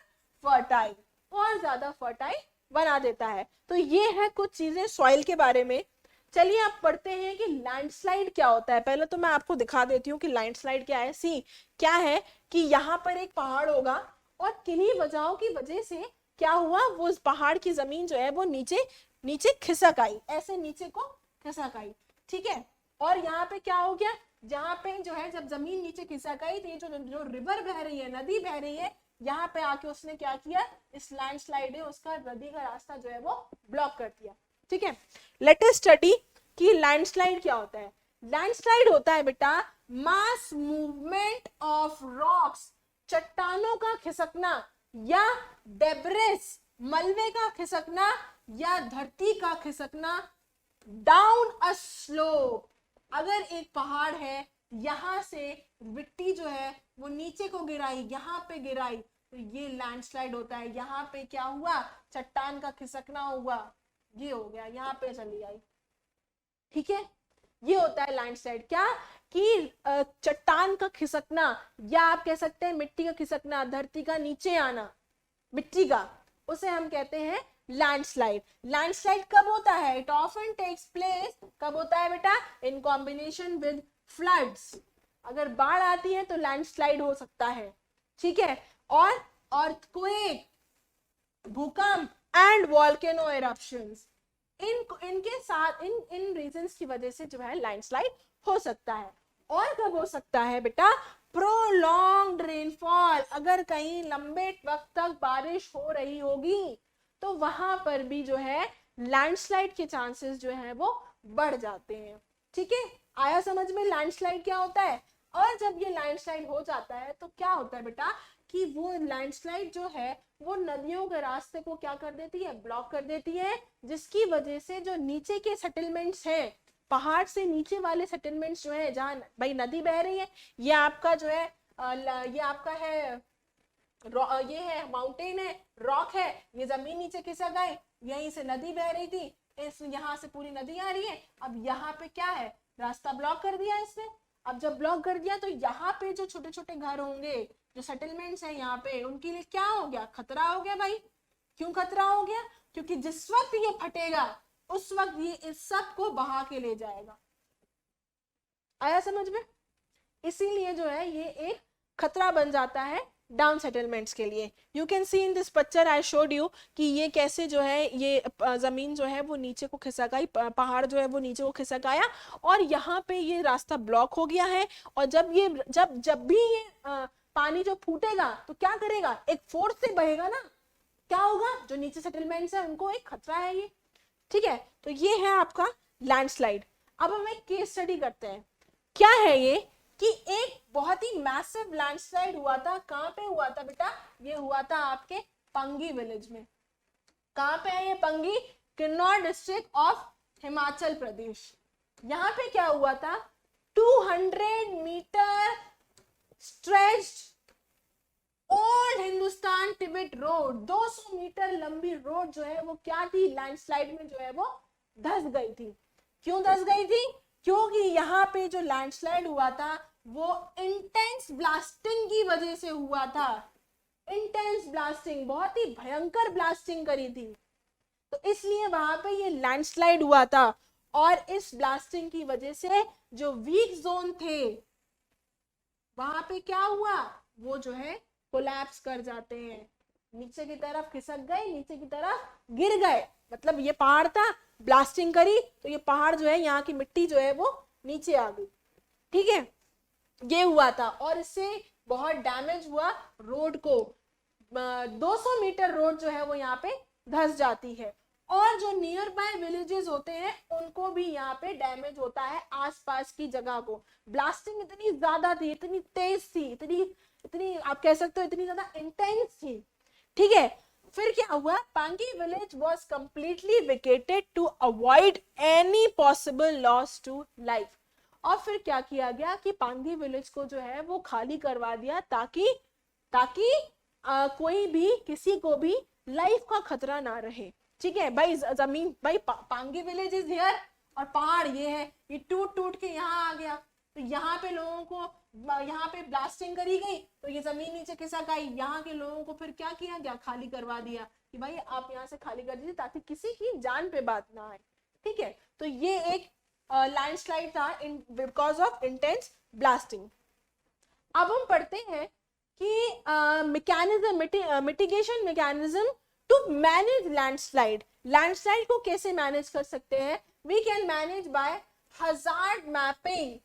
fertile, और ज्यादा फर्टाइल बना देता है। तो ये है कुछ चीजें सॉइल के बारे में। चलिए आप पढ़ते हैं कि लैंडस्लाइड क्या होता है। पहले तो मैं आपको दिखा देती हूँ कि लैंडस्लाइड क्या है। सी क्या है कि यहाँ पर एक पहाड़ होगा और किन्हीं वजहों की वजह से क्या हुआ, वो उस पहाड़ की जमीन जो है वो नीचे खिसक आई, ऐसे नीचे को खिसक आई, ठीक है। और यहाँ पे क्या हो गया, जहाँ पे जो है जब जमीन नीचे खिसक आई तो ये जो रिवर बह रही है, नदी बह रही है, यहाँ पे आके उसने क्या किया, इस लैंडस्लाइड है उसका नदी का रास्ता जो है वो ब्लॉक कर दिया, ठीक है। लेट अस स्टडी कि लैंडस्लाइड क्या होता है। लैंडस्लाइड होता है बेटा मास मूवमेंट ऑफ रॉक्स, चट्टानों का खिसकना, या डेब्रिस, मलबे का खिसकना, या धरती का खिसकना डाउन अ स्लोप। अगर एक पहाड़ है, यहां से मिट्टी जो है वो नीचे को गिराई, यहाँ पे गिराई, तो ये लैंडस्लाइड होता है। यहाँ पे क्या हुआ, चट्टान का खिसकना हुआ, ये हो गया, यहाँ पे चली आई, ठीक है। ये होता है लैंडस्लाइड। क्या कि चट्टान का खिसकना, या आप कह सकते हैं मिट्टी का खिसकना, धरती का नीचे आना, मिट्टी का, उसे हम कहते हैं लैंडस्लाइड। लैंडस्लाइड कब होता है, इट ऑफन टेक्स प्लेस, कब होता है बेटा, इन कॉम्बिनेशन विद फ्लड्स। अगर बाढ़ आती है तो लैंडस्लाइड हो सकता है, ठीक है। और अर्थक्वेक, भूकंप एंड वोल्केनो एरप्शंस, इनके साथ इन रीजंस की वजह से जो है लैंडस्लाइड हो सकता है। और कब हो सकता है बेटा, प्रोलॉन्ग्ड रेनफॉल, अगर कहीं लंबे वक्त तक बारिश हो रही होगी तो वहां पर भी जो है लैंडस्लाइड के चांसेस जो है वो बढ़ जाते हैं। ठीक है, आया समझ में लैंडस्लाइड क्या होता है। और जब ये लैंडस्लाइड हो जाता है तो क्या होता है बेटा कि वो लैंडस्लाइड जो है वो नदियों के रास्ते को क्या कर देती है, ब्लॉक कर देती है, जिसकी वजह से जो नीचे के सेटलमेंट्स है, पहाड़ से नीचे वाले सेटलमेंट्स जो है, जहाँ भाई नदी बह रही है, ये आपका जो है ये आपका है, ये है माउंटेन है, रॉक है, ये जमीन नीचे खिसक गई, यहीं से नदी बह रही थी, इस यहाँ से पूरी नदी आ रही है, अब यहाँ पे क्या है, रास्ता ब्लॉक कर दिया इसने। अब जब ब्लॉक कर दिया तो यहाँ पे जो छोटे छोटे घर होंगे, जो सेटलमेंट्स हैं यहाँ पे, उनके लिए क्या हो गया, खतरा हो गया भाई। क्यों खतरा हो गया, क्योंकि जिस वक्त ये फटेगा उस वक्त ये इस सब को बहा के ले जाएगा। आया समझ में, इसीलिए जो है ये एक खतरा बन जाता है डाउन सेटलमेंट्स के लिए। You can see in this picture I showed you कि ये कैसे जो है ये जमीन जो है वो नीचे को खिसक आई, पहाड़ जो है वो नीचे को खिसक आया और यहाँ पे ये रास्ता ब्लॉक हो गया है। और जब भी ये पानी जो फूटेगा तो क्या करेगा, एक फोर्स से बहेगा ना, क्या होगा, जो नीचे सेटलमेंट्स है उनको एक खतरा है ये। ठीक है, तो ये है आपका लैंडस्लाइड। अब हम एक केस स्टडी करते हैं। क्या है ये कि एक बहुत ही मैसिव लैंडस्लाइड हुआ था। कहां पे हुआ था बेटा, ये हुआ था आपके पंगी विलेज में। कहां पे है ये पंगी, किन्नौर डिस्ट्रिक्ट ऑफ हिमाचल प्रदेश। यहाँ पे क्या हुआ था, 200 metre stretched old Hindustan Tibet road, 200 metre लंबी रोड जो है वो क्या थी, लैंडस्लाइड में जो है वो धंस गई थी। क्यों धंस गई थी, क्योंकि यहाँ पे जो लैंडस्लाइड हुआ था वो इंटेंस ब्लास्टिंग की वजह से हुआ था। इंटेंस ब्लास्टिंग, बहुत ही भयंकर ब्लास्टिंग करी थी, तो इसलिए वहां पे ये लैंडस्लाइड हुआ था। और इस ब्लास्टिंग की वजह से जो वीक जोन थे वहां पे क्या हुआ, वो जो है कोलैप्स कर जाते हैं, नीचे की तरफ खिसक गए, नीचे की तरफ गिर गए। मतलब ये पहाड़ था, ब्लास्टिंग करी तो ये पहाड़ जो है, यहाँ की मिट्टी जो है वो नीचे आ गई। ठीक है, ये हुआ था और इससे बहुत डैमेज हुआ रोड को। 200 मीटर रोड जो है वो यहाँ पे धंस जाती है और जो नियर बाय विलेजेस होते हैं उनको भी यहाँ पे डैमेज होता है, आसपास की जगह को। ब्लास्टिंग इतनी ज्यादा थी, इतनी तेज थी, इतनी आप कह सकते हो इतनी ज्यादा इंटेंस थी। ठीक है, फिर क्या हुआ, Pangi village was completely vacated to avoid any possible loss to life. और फिर क्या किया गया कि पांगी विलेज को जो है वो खाली करवा दिया ताकि कोई भी किसी को भी लाइफ का खतरा ना रहे। ठीक है भाई, जमीन भाई पांगी विलेज इज हियर और पहाड़ ये है, ये टूट टूट के यहाँ आ गया, तो यहाँ पे लोगों को, यहाँ पे ब्लास्टिंग करी गई तो ये जमीन नीचे खिसक आई, यहाँ के लोगों को फिर क्या किया गया, खाली करवा दिया कि भाई आप यहाँ से खाली कर दीजिए ताकि किसी की जान पे बात ना आए। ठीक है, तो ये एक लैंडस्लाइड था in because of intense blasting. अब हम पढ़ते हैं कि mitigation mechanism to manage landslide. Landslide को कैसे मैनेज कर सकते हैं, we can manage by hazard mapping.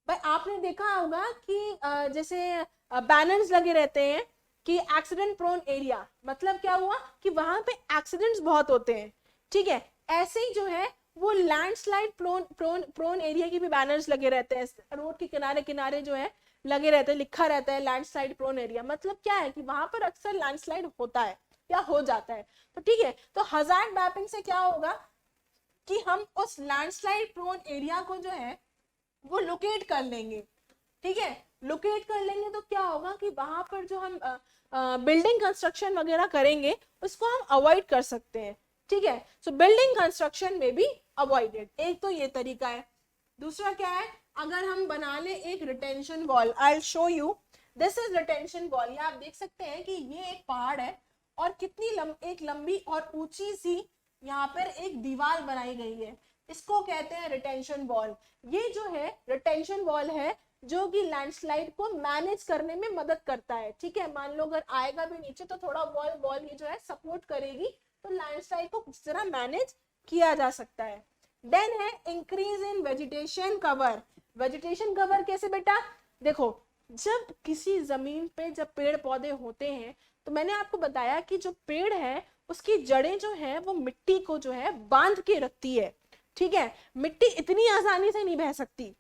भाई आपने देखा होगा कि जैसे बैनर्स लगे रहते हैं कि एक्सीडेंट प्रोन एरिया, मतलब क्या हुआ कि वहां पे एक्सीडेंट्स बहुत होते हैं। ठीक है, ऐसे ही जो है वो लैंडस्लाइड प्रोन एरिया की भी बैनर्स लगे रहते हैं, रोड के किनारे किनारे जो है लगे रहते हैं, लिखा रहता है लैंडस्लाइड प्रोन एरिया। मतलब क्या है कि वहां पर अक्सर लैंडस्लाइड होता है या हो जाता है। तो ठीक है, तो हजार्ड मैपिंग से क्या होगा कि हम उस लैंडस्लाइड प्रोन एरिया को जो है वो लोकेट कर लेंगे। ठीक है, लोकेट कर लेंगे तो क्या होगा कि वहां पर जो हम बिल्डिंग कंस्ट्रक्शन वगैरह करेंगे उसको हम अवॉइड कर सकते हैं। ठीक है, सो बिल्डिंग कंस्ट्रक्शन में भी अवॉइडेड, एक तो ये तरीका है। दूसरा क्या है, अगर हम बना ले एक retention wall, I will show you, this is retention wall. ये आप देख सकते हैं कि ये एक पहाड़ है और कितनी एक लंबी और ऊंची सी यहाँ पर एक दीवार बनाई गई है, इसको कहते हैं रिटेंशन वॉल। ये जो है रिटेंशन वॉल है जो कि लैंडस्लाइड को मैनेज करने में मदद करता है। ठीक है, मान लो अगर आएगा भी नीचे तो थोड़ा वॉल ये जो है सपोर्ट करेगी, तो लैंडस्लाइड को किस तरह मैनेज किया जा सकता है। देन है increase in vegetation cover. Vegetation cover कैसे बेटा, देखो जब किसी जमीन पे जब पेड़ पौधे होते हैं तो मैंने आपको बताया कि जो पेड़ है उसकी जड़ें जो है वो मिट्टी को जो है बांध के रखती है, ठीक है। मिट्टी इतनी आसानी से नहीं बह सकती,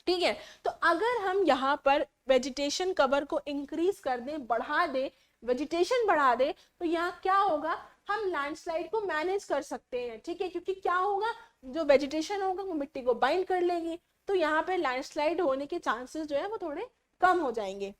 ठीक है। तो अगर हम यहाँ पर वेजिटेशन कवर को इंक्रीज कर दें, बढ़ा दें, वेजिटेशन बढ़ा दें, तो यहाँ क्या होगा, हम लैंडस्लाइड को मैनेज कर सकते हैं, ठीक है। क्योंकि क्या होगा, जो वेजिटेशन होगा वो मिट्टी को बाइंड कर लेगी, तो यहाँ पे लैंडस्लाइड होने के चांसेस जो है वो थोड़े कम हो जाएंगे।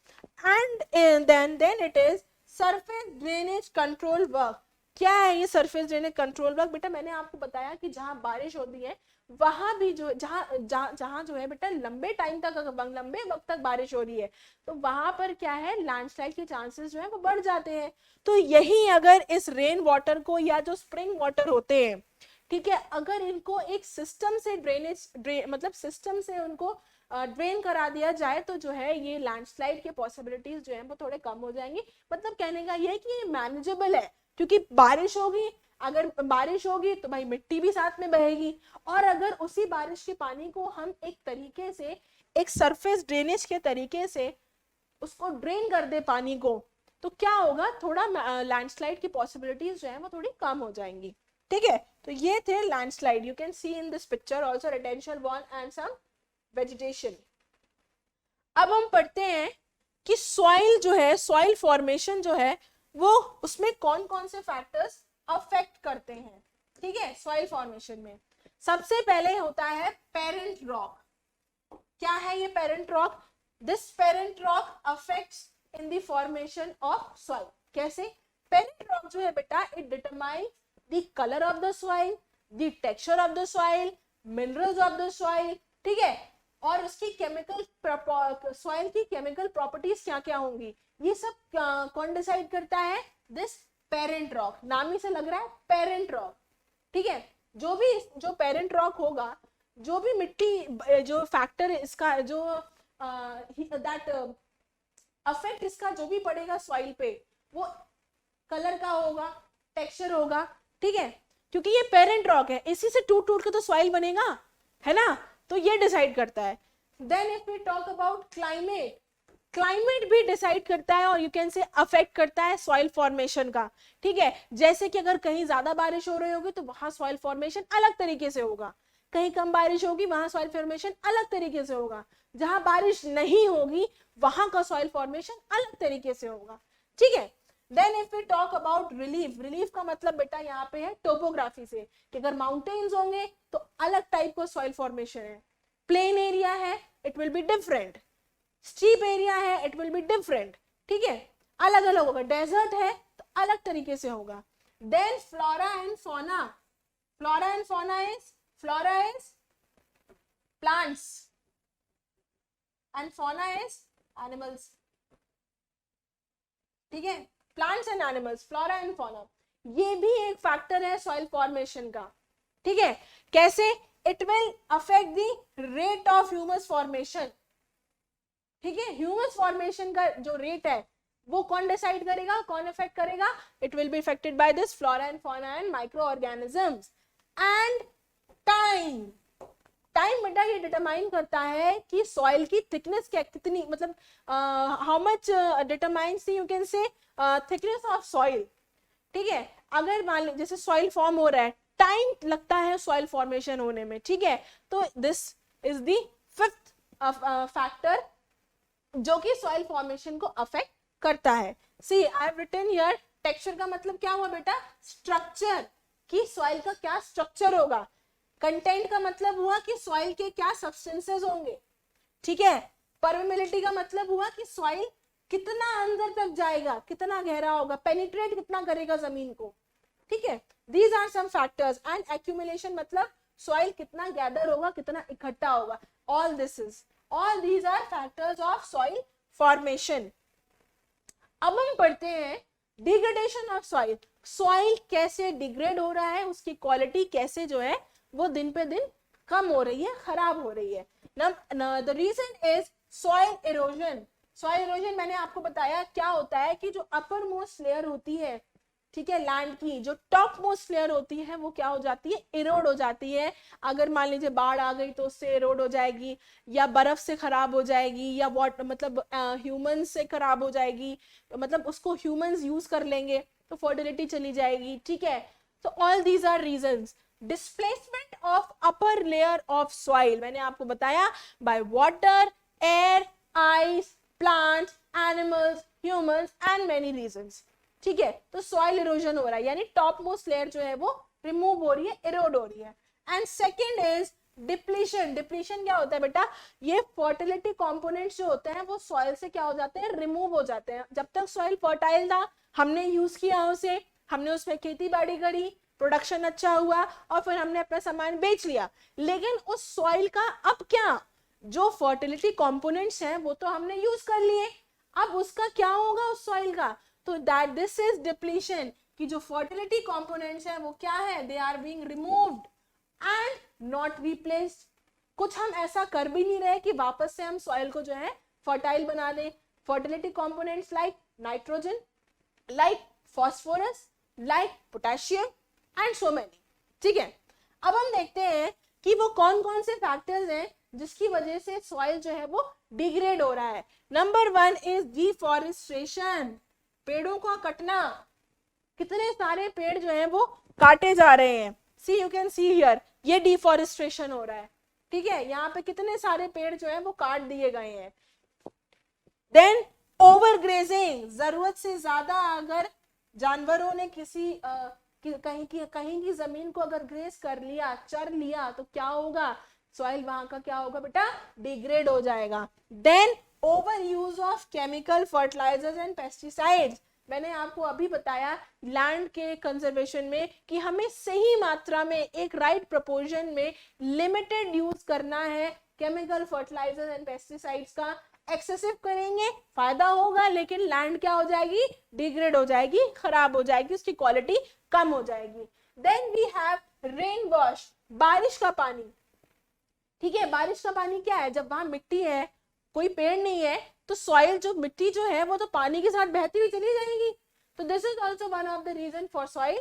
And then it is surface drainage control work. क्या है ये सरफेस ड्रेनेज कंट्रोल वर्क? बेटा मैंने आपको बताया कि जहाँ बारिश होती है वहां भी जो जहाँ जो है बेटा लंबे टाइम तक, लंबे वक्त तक बारिश हो रही है, तो वहां पर क्या है, लैंडस्लाइड के चांसेस जो है वो बढ़ जाते हैं। तो यही अगर इस रेन वाटर को या जो स्प्रिंग वाटर होते हैं, ठीक है, अगर इनको एक सिस्टम से मतलब सिस्टम से उनको ड्रेन करा दिया जाए तो जो है ये लैंडस्लाइड के पॉसिबिलिटीज जो है वो थोड़े कम हो जाएंगी। मतलब कहने का ये है कि ये मैनेजेबल है, क्योंकि बारिश होगी, अगर बारिश होगी तो भाई मिट्टी भी साथ में बहेगी, और अगर उसी बारिश के पानी को हम एक तरीके से, एक सरफेस ड्रेनेज के तरीके से उसको ड्रेन कर दे पानी को, तो क्या होगा, थोड़ा लैंडस्लाइड की पॉसिबिलिटीज जो है वो थोड़ी कम हो जाएंगी, ठीक है। तो ये थे landslide. You can see in this picture also retaining wall and some vegetation. अब हम पढ़ते हैं कि सॉइल जो है, सॉइल फॉर्मेशन जो है वो, उसमें कौन कौन से फैक्टर्स अफेक्ट करते हैं, ठीक है, सॉइल फॉर्मेशन में। सबसे पहले होता है पेरेंट रॉक। क्या है ये parent rock? This parent rock affects in the formation of soil. कैसे? पेरेंट रॉक जो है बेटा, it determine the colour of the soil, the texture of the soil, minerals of the soil, ठीक है, और उसकी केमिकल, सॉइल की chemical properties क्या क्या होंगी, ये सब कौन डिसाइड करता है? This parent rock. नाम ही से लग रहा है पेरेंट रॉक, ठीक है। जो पेरेंट रॉक होगा, जो भी मिट्टी, जो फैक्टर इसका जो दैट अफेक्ट इसका जो भी पड़ेगा सॉइल पे, वो कलर का होगा, टेक्सचर होगा, ठीक है, क्योंकि ये पेरेंट रॉक है, इसी से टूट टूट के तो सॉइल बनेगा, है ना, तो ये डिसाइड करता है। Then if we talk about climate, climate भी डिसाइड करता है और यू कैन से अफेक्ट करता है सॉइल फॉर्मेशन का, ठीक है। जैसे कि अगर कहीं ज्यादा बारिश हो रही होगी तो वहां सॉइल फॉर्मेशन अलग तरीके से होगा, कहीं कम बारिश होगी वहां सॉइल फॉर्मेशन अलग तरीके से होगा, जहां बारिश नहीं होगी वहां का सॉइल फॉर्मेशन अलग तरीके से होगा, ठीक है। Then if we talk about relief, relief का मतलब बेटा यहाँ पे है टोपोग्राफी से, कि अगर माउंटेन्स होंगे तो अलग टाइप का सॉइल फॉर्मेशन है, प्लेन एरिया है it will be different, steep area है इट विल बी डिफरेंट, ठीक है, अलग अलग होगा, डेजर्ट है तो अलग तरीके से होगा। Then flora and fauna, flora and fauna is, flora is plants and fauna is animals, ठीक है, plants and animals, flora and fauna, ये भी एक फैक्टर है सॉइल फॉर्मेशन का, ठीक है। कैसे? It will affect the rate of humus formation, ठीक है, ह्यूमस फॉर्मेशन का जो रेट है वो कौन डिसाइड करेगा, कौन इफेक्ट करेगा? It will be effected by this flora and fauna and microorganisms. And time, time बेटा ये डिटरमाइन करता है कि सॉइल की थिकनेस क्या, कितनी, मतलब how much determines you can say thickness of soil, ठीक है। अगर मान लीजिए जैसे सॉइल फॉर्म हो रहा है, टाइम लगता है सॉइल फॉर्मेशन होने में, ठीक है, तो this is the fifth factor जो कि सॉइल फॉर्मेशन को अफेक्ट करता है। See I have written here, texture का मतलब क्या हुआ बेटा? स्ट्रक्चर, कि सॉइल का क्या स्ट्रक्चर होगा। कंटेंट का मतलब हुआ कि सॉइल के क्या सब्सटेंसेस होंगे, ठीक है। परमेबिलिटी का मतलब हुआ कि सॉइल कितना अंदर तक जाएगा, कितना गहरा होगा, पेनिट्रेट कितना करेगा जमीन को, ठीक है। These are some factors. And accumulation मतलब सॉइल कितना गैदर होगा, कितना इकट्ठा होगा। All these are factors of soil formation. अब हम पढ़ते हैं डिग्रेडेशन ऑफ सॉइल, सॉइल कैसे डिग्रेड हो रहा है, उसकी क्वालिटी कैसे जो है वो दिन पे दिन कम हो रही है, खराब हो रही है। The reason is soil erosion. Soil erosion मैंने आपको बताया क्या होता है, कि जो अपर मोस्ट लेयर होती है ठीक है, लैंड की जो टॉप मोस्ट लेयर होती है वो क्या हो जाती है, इरोड हो जाती है। अगर मान लीजिए बाढ़ आ गई तो उससे इरोड हो जाएगी, या बर्फ से खराब हो जाएगी, या मतलब ह्यूमन से खराब हो जाएगी, मतलब उसको ह्यूमंस यूज कर लेंगे तो फर्टिलिटी चली जाएगी। ठीक है, तो all these are reasons. Displacement of upper layer of soil, मैंने आपको बताया, by water, air, ice, plants, animals, humans and many reasons. ठीक है, तो सॉइल इरोजन हो रहा है, यानी टॉप मोस्ट लेयर जो है वो रिमूव हो रही है, इरोड हो रही है। And second is depletion. Depletion क्या होता है बेटा, ये फर्टिलिटी कंपोनेंट्स जो होते हैं वो सॉइल से क्या हो जाते हैं, रिमूव हो जाते हैं। जब तक सॉइल फर्टाइल था, हमने यूज किया उसे, हमने उसमें खेती बाड़ी करी, प्रोडक्शन अच्छा हुआ और फिर हमने अपना सामान बेच लिया, लेकिन उस सॉइल का अब क्या, जो फर्टिलिटी कंपोनेंट्स हैं वो तो हमने यूज कर लिए, अब उसका क्या होगा उस सॉइल का, तो दैट दिस इज डिप्लीशन, कि जो फर्टिलिटी कंपोनेंट्स हैं वो क्या है, they are being removed and not replaced. कुछ हम ऐसा कर भी नहीं रहे कि वापस से हम सॉइल को जो है फर्टाइल बना दें। Fertility components like nitrogen, like phosphorus, like potassium and so many. ठीक है, अब हम देखते हैं कि वो कौन कौन से फैक्टर्स हैं जिसकी वजह से सॉइल जो है वो डिग्रेड हो रहा है। नंबर 1 इज डिफॉरेस्टेशन, पेड़ों का कटना। कितने सारे पेड़ जो हैं वो काटे जा रहे हैं, सी यू कैन सी हियर, ये डिफॉरेस्टेशन हो रहा है। ठीक है, यहाँ पे कितने सारे पेड़ जो हैं वो काट दिए गए हैं। देन ओवरग्रेजिंग, जरूरत से ज्यादा अगर जानवरों ने कहीं की जमीन को अगर ग्रेस कर लिया, चर लिया, तो क्या होगा, सॉइल वहां का क्या होगा बेटा, डिग्रेड हो जाएगा। Then overuse of chemical fertilisers and pesticides, मैंने आपको अभी बताया लैंड के कंजर्वेशन में कि हमें सही मात्रा में, एक राइट प्रोपोर्शन में लिमिटेड यूज करना है केमिकल फर्टिलाइजर्स एंड पेस्टिसाइड्स का। एक्सेसिव करेंगे फायदा होगा, लेकिन लैंड क्या हो जाएगी, डिग्रेड हो जाएगी, खराब हो जाएगी, उसकी क्वालिटी कम हो जाएगी। Then we have rain wash, बारिश का पानी। ठीक है, बारिश का पानी क्या है, जब वहां मिट्टी है, कोई पेड़ नहीं है, तो सॉइल जो मिट्टी जो है वो तो पानी के साथ बहती हुई चली जाएगी। तो this is also one of the reason for soil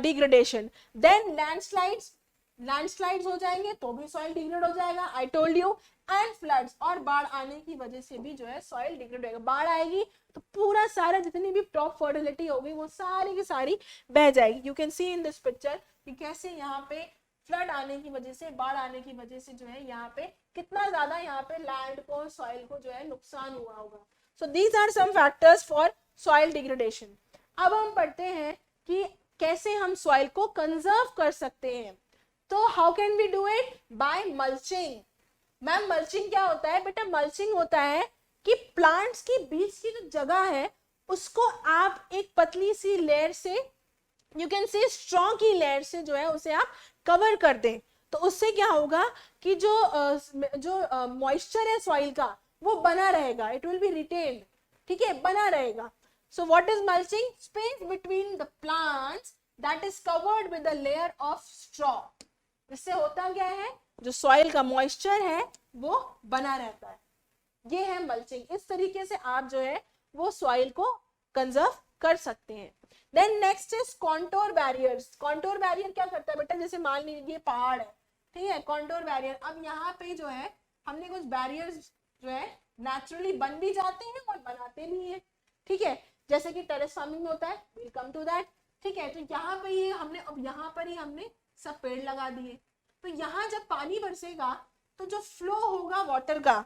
degradation. Then landslides, landslides हो जाएंगे तो भी सॉइल डिग्रेड हो जाएगा, I told you. And floods, और बाढ़ आने की वजह से भी जो है सॉइल डिग्रेड होगा। बाढ़ आएगी तो पूरा सारा जितनी भी टॉप फर्टिलिटी होगी वो सारी की सारी बह जाएगी। You can see in this picture कि कैसे यहाँ पे फ्लड आने की वजह से, बाढ़ आने की वजह से जो है यहाँ पे कितना ज्यादा यहाँ पे लैंड को, सॉइल को जो है नुकसान हुआ होगा। So these are some factors for soil degradation. अब हम पढ़ते हैं कि कैसे हम सॉइल को कंजर्व कर सकते हैं। तो how can we do it, by mulching. Ma'am mulching क्या होता है बेटा, मल्चिंग होता है कि प्लांट्स के बीच की जो जगह है उसको आप एक पतली सी लेयर से, यू कैन से स्ट्रॉ की लेयर से जो है उसे आप कवर कर दें। तो उससे क्या होगा कि जो मॉइस्चर है सॉइल का वो बना रहेगा, इट विल बी रिटेन्ड। ठीक है, बना रहेगा। So what is mulching, space between the plants that is covered with a layer of straw. इससे होता क्या है, जो सॉइल का मॉइस्चर है वो बना रहता है। ये है मल्चिंग। इस तरीके से आप जो है वो सॉइल को कंजर्व कर सकते हैं। Then next is contour barriers. Contour barrier क्या करता है बेटा, जैसे मान लीजिए ये पहाड़ है, ठीक है, कॉन्टोर बैरियर। अब यहाँ पे जो है हमने कुछ बैरियर्स जो है नेचुरली बन भी जाते हैं और बनाते भी हैं। ठीक है, जैसे कि टेरेस फार्मिंग में होता है, विल कम टू दैट। ठीक है, तो यहाँ पे ये हमने, अब यहाँ पर ही हमने सब पेड़ लगा दिए, तो यहाँ जब पानी बरसेगा तो जो फ्लो होगा वाटर का,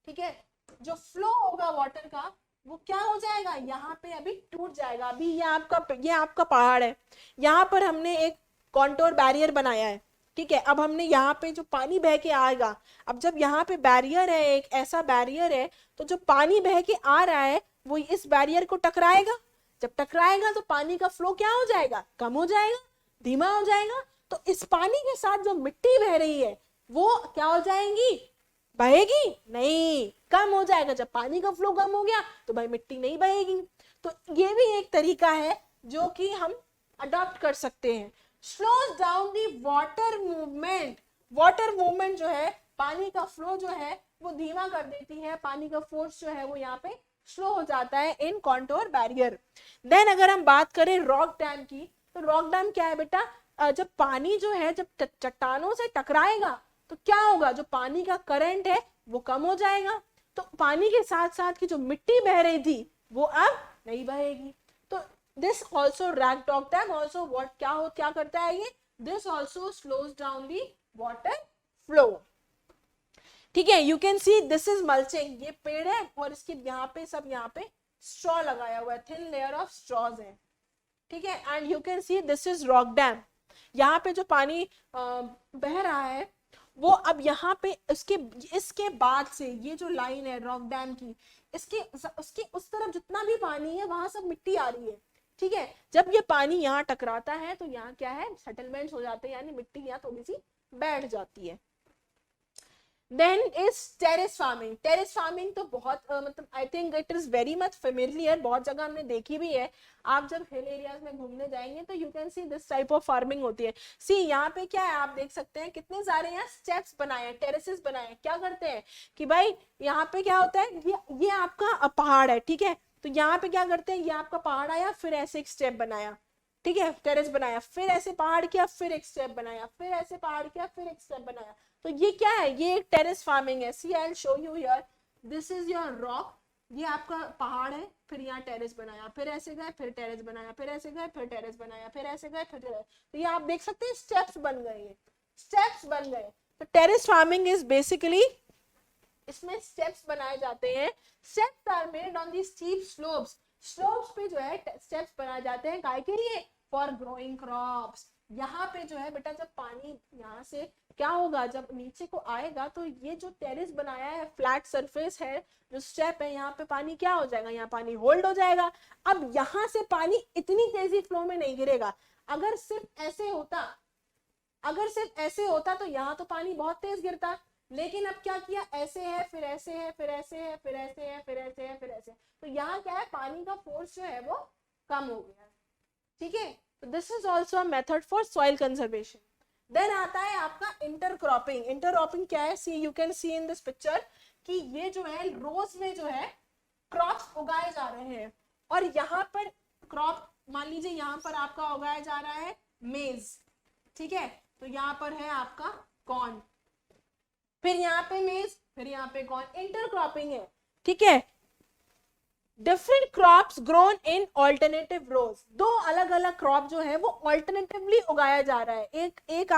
ठीक है, जो फ्लो होगा वाटर का वो क्या हो जाएगा, यहाँ पे अभी टूट जाएगा। अभी ये आपका पहाड़ है, यहाँ पर हमने एक कॉन्टोर बैरियर बनाया है। ठीक है, अब हमने यहाँ पे जो पानी बह के आएगा, अब जब यहाँ पे बैरियर है, एक ऐसा बैरियर है, तो जो पानी बह के आ रहा है वो इस बैरियर को टकराएगा। जब टकराएगा तो पानी का फ्लो क्या हो जाएगा, कम हो जाएगा, धीमा हो जाएगा। तो इस पानी के साथ जो मिट्टी बह रही है वो क्या हो जाएंगी, बहेगी नहीं, कम हो जाएगा। जब पानी का फ्लो कम हो गया तो भाई मिट्टी नहीं बहेगी। तो ये भी एक तरीका है जो कि हम अडॉप्ट कर सकते हैं। Slows down the water movement. Water movement जो है, पानी का फ्लो जो है वो धीमा कर देती है, पानी का फोर्स जो है वो यहाँ पे स्लो हो जाता है इन कॉन्टोर बैरियर। देन अगर हम बात करें रॉक डैम की, तो रॉक डैम क्या है बेटा, जब पानी जो है जब चट्टानों से टकराएगा तो क्या होगा, जो पानी का करंट है वो कम हो जाएगा, तो पानी के साथ साथ की जो मिट्टी बह रही थी वो अब नहीं बहेगी। तो this also rock dam also what क्या करता है ये, this also slows down the water flow. ठीक है, you can see this is mulching, ये पेड़ है और इसके यहाँ पे सब यहाँ पे स्ट्रॉ लगाया हुआ है, थिन लेयर ऑफ स्ट्रॉज है। ठीक है, and you can see this is rock dam, यहाँ पे जो पानी बह रहा है वो अब यहाँ पे इसके बाद से ये जो लाइन है रॉक डैम की, उसके उस तरफ जितना भी पानी है वहां सब मिट्टी आ रही है। ठीक है, जब ये पानी यहाँ टकराता है तो यहाँ क्या है, सेटलमेंट्स हो जाते हैं, यानी मिट्टी यहाँ थोड़ी सी बैठ जाती है। Then is terrace farming. Terrace farming तो बहुत मतलब I think it is very much familiar, बहुत जगह हमने देखी भी है। आप जब हिल एरियाज में घूमने जाएंगे तो you can see this type of farming होती है। सी यहाँ पे क्या है, आप देख सकते हैं कितने सारे यहाँ स्टेप्स बनाए हैं, टेरेसेस बनाए हैं। क्या करते हैं कि भाई यहाँ पे क्या होता है, ये आपका पहाड़ है, ठीक है, तो यहाँ पे क्या करते हैं, ये आपका पहाड़ आया, फिर ऐसे एक स्टेप बनाया, ठीक है, टेरेस बनाया, फिर ऐसे पहाड़ किया, फिर एक स्टेप बनाया, फिर ऐसे पहाड़ किया, फिर एक स्टेप बनाया। तो ये क्या है, ये एक टेरेस फार्मिंग है। See I will show you here, this is your rock, ये आपका पहाड़ है, फिर यहाँ टेरेस बनाया, फिर ऐसे गए, फिर टेरेस बनाया, फिर ऐसे गए, फिर टेरेस बनाया, फिर ऐसे गए, फिर टेरेस। तो ये आप देख सकते हैं स्टेप्स बन गए, ये स्टेप्स बन गए। तो टेरेस फार्मिंग इज बेसिकली, इसमें स्टेप्स बनाए जाते हैं। Steps are made on the steep slopes, slopes पे जो है स्टेप्स बनाए जाते हैं, काय के लिए, फॉर ग्रोइंग क्रॉप्स। यहाँ पे जो है बेटा, जब पानी यहाँ से क्या होगा, जब नीचे को आएगा तो ये जो टेरेस बनाया है, फ्लैट सरफेस है, जो स्टेप है, यहाँ पे पानी क्या हो जाएगा, यहाँ पानी होल्ड हो जाएगा। अब यहाँ से पानी इतनी तेजी फ्लो में नहीं गिरेगा। अगर सिर्फ ऐसे होता तो यहाँ तो पानी बहुत तेज गिरता, लेकिन अब क्या किया, ऐसे है, फिर ऐसे है, फिर ऐसे है, फिर ऐसे है, फिर ऐसे है, फिर ऐसे, तो यहाँ क्या है, पानी का फोर्स जो है वो कम हो गया। ठीक है, तो this is also a method for soil conservation. Then आता है आपका इंटरक्रॉपिंग। इंटरक्रॉपिंग क्या है, see you can see in this picture कि ये जो है रोज में जो है क्रॉप्स उगाए जा रहे हैं, और यहाँ पर क्रॉप मान लीजिए यहाँ पर आपका उगाया जा रहा है मेज, ठीक है, तो यहाँ पर है आपका कॉर्न, फिर यहाँ पे मेज, फिर यहाँ पे कॉर्न, इंटरक्रॉपिंग है। ठीक है, different crops grown in alternative rows, दो अलग अलग क्रॉप जो है वो ऑल्टरनेटिवली उगाया जा रहा है। एक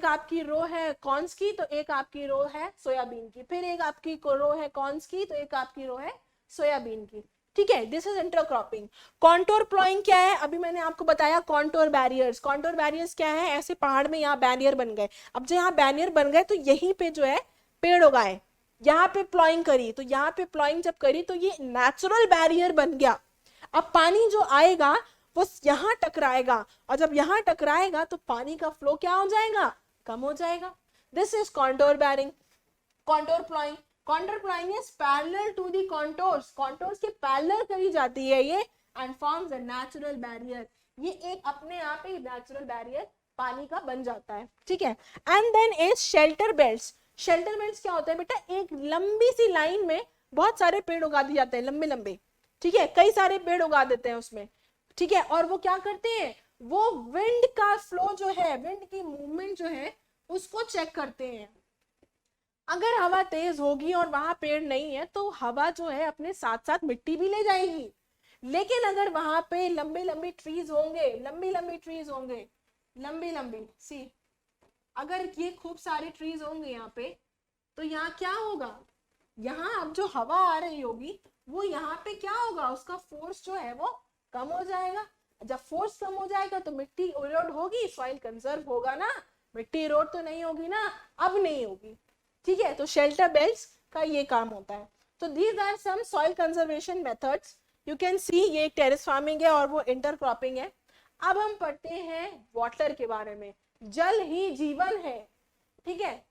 आपकी रो है कॉर्न्स की, तो एक आपकी रो है सोयाबीन की, फिर एक आपकी रो है कॉर्न्स की, तो एक आपकी रो है सोयाबीन की। ठीक है, this is intercropping. Contour ploughing क्या है, अभी मैंने आपको बताया कॉन्टोर बैरियर्स। कॉन्टोर बैरियर्स क्या है, ऐसे पहाड़ में यहाँ बैरियर बन गए, अब जो यहाँ बैरियर बन गए तो यहीं पे जो है पेड़ उगाए, यहाँ पे प्लॉइंग करी, तो यहाँ पे प्लॉइंग जब करी तो ये नेचुरल बैरियर बन गया। अब पानी जो आएगा वो यहाँ टकराएगा, और जब यहाँ टकराएगा तो पानी का फ्लो क्या हो जाएगा, कम हो जाएगा। This is contour barring. Contour ploughing, contour ploughing is parallel to the contours, contours के पैरेलल करी जाती है ये, and forms a natural barrier. ये एक अपने आप ही नेचुरल बैरियर पानी का बन जाता है। ठीक है, and then is shelter belts. Shelter belts क्या होता है बेटा, एक लंबी सी लाइन में बहुत सारे पेड़ उगा दिए जाते हैं, लंबे लंबे, ठीक है, कई सारे पेड़ उगा देते हैं उसमें। ठीक है, और वो क्या करते हैं, वो विंड का फ्लो जो है, विंड की मूवमेंट जो है उसको चेक करते हैं। अगर हवा तेज होगी और वहां पेड़ नहीं है तो हवा जो है अपने साथ साथ मिट्टी भी ले जाएगी, लेकिन अगर वहां पे लंबे लंबे ट्रीज होंगे, लंबी लंबी सी, अगर ये खूब सारे ट्रीज होंगे यहाँ पे, तो यहाँ क्या होगा, यहाँ अब जो हवा आ रही होगी वो यहाँ पे क्या होगा, उसका फोर्स जो है वो कम हो जाएगा। जब फोर्स कम हो जाएगा तो मिट्टी इरोड होगी, सॉइल कंजर्व होगा ना, मिट्टी इरोड तो नहीं होगी ना, अब नहीं होगी। ठीक है, तो शेल्टर बेल्ट्स का ये काम होता है। तो these are some soil conservation methods. You can see ये एक टेरेस फार्मिंग है और वो इंटरक्रॉपिंग है। अब हम पढ़ते हैं वाटर के बारे में। जल ही जीवन है। ठीक है,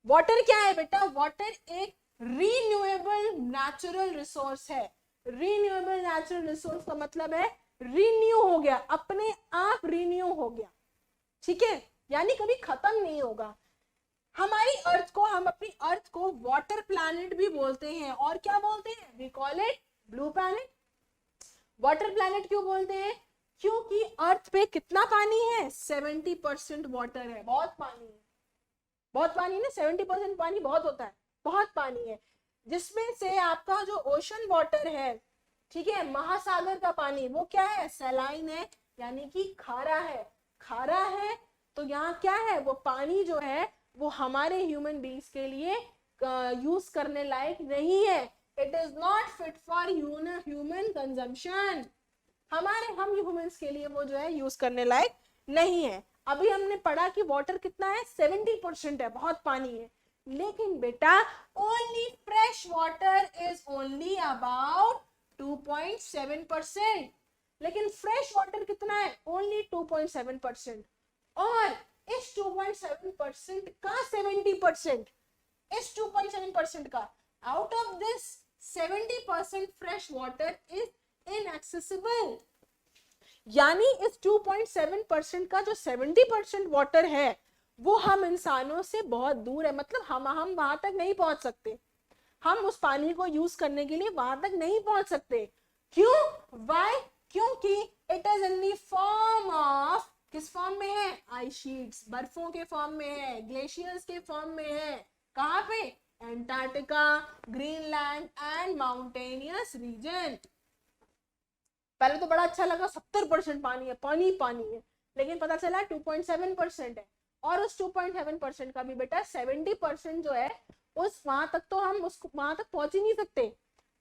वाटर क्या है बेटा, वाटर एक रीन्यूएबल नेचुरल रिसोर्स है। रीन्यूएबल नेचुरल रिसोर्स का मतलब है रिन्यू हो गया, अपने आप रिन्यू हो गया। ठीक है, यानी कभी खत्म नहीं होगा। हमारी अर्थ को, हम अपनी अर्थ को वाटर प्लैनेट भी बोलते हैं, और क्या बोलते हैं, we call it blue planet. Water planet क्यों बोलते हैं? क्योंकि अर्थ पे कितना पानी है? 70% वाटर है, बहुत पानी है, बहुत पानी ना, 70% पानी बहुत होता है, बहुत पानी है, जिसमें से आपका जो ओशन वाटर है, ठीक है, महासागर का पानी, वो क्या है? सैलाइन है, यानी कि खारा है। खारा है तो यहाँ क्या है? वो पानी जो है वो हमारे ह्यूमन बींग्स के लिए यूज करने लायक नहीं है। It is not fit for human consumption. हम ह्यूमंस के लिए वो जो है यूज करने लायक नहीं है। अभी हमने पढ़ा कि वाटर कितना है? 70% है, बहुत पानी है। लेकिन बेटा only fresh water is only about 2.7%। लेकिन फ्रेश वाटर कितना है? ओनली 2.7%। और इस 2.7% का 70%, इस 2.7% का, out of this 70% fresh water is inaccessible. यानी इस 2.7% का जो 70% वाटर है वो हम इंसानों से बहुत दूर है, मतलब हम वहां तक नहीं पहुंच सकते, हम उस पानी को यूज करने के लिए वहां तक नहीं पहुंच सकते। क्यों? वाई? क्योंकि it is in the form of, किस फॉर्म में है? आइस शीट्स, बर्फों के फॉर्म में है, ग्लेशियर्स के फॉर्म में है। कहां पे? Antarctica, Greenland and mountainous region. पहले तो बड़ा अच्छा लगा, 70% पानी है, पानी पानी है, लेकिन पता चला 2.7% है। और उस 2.7% का भी बेटा 70% जो है उस वहां तक तो हम उसको वहां तक पहुंच ही नहीं सकते,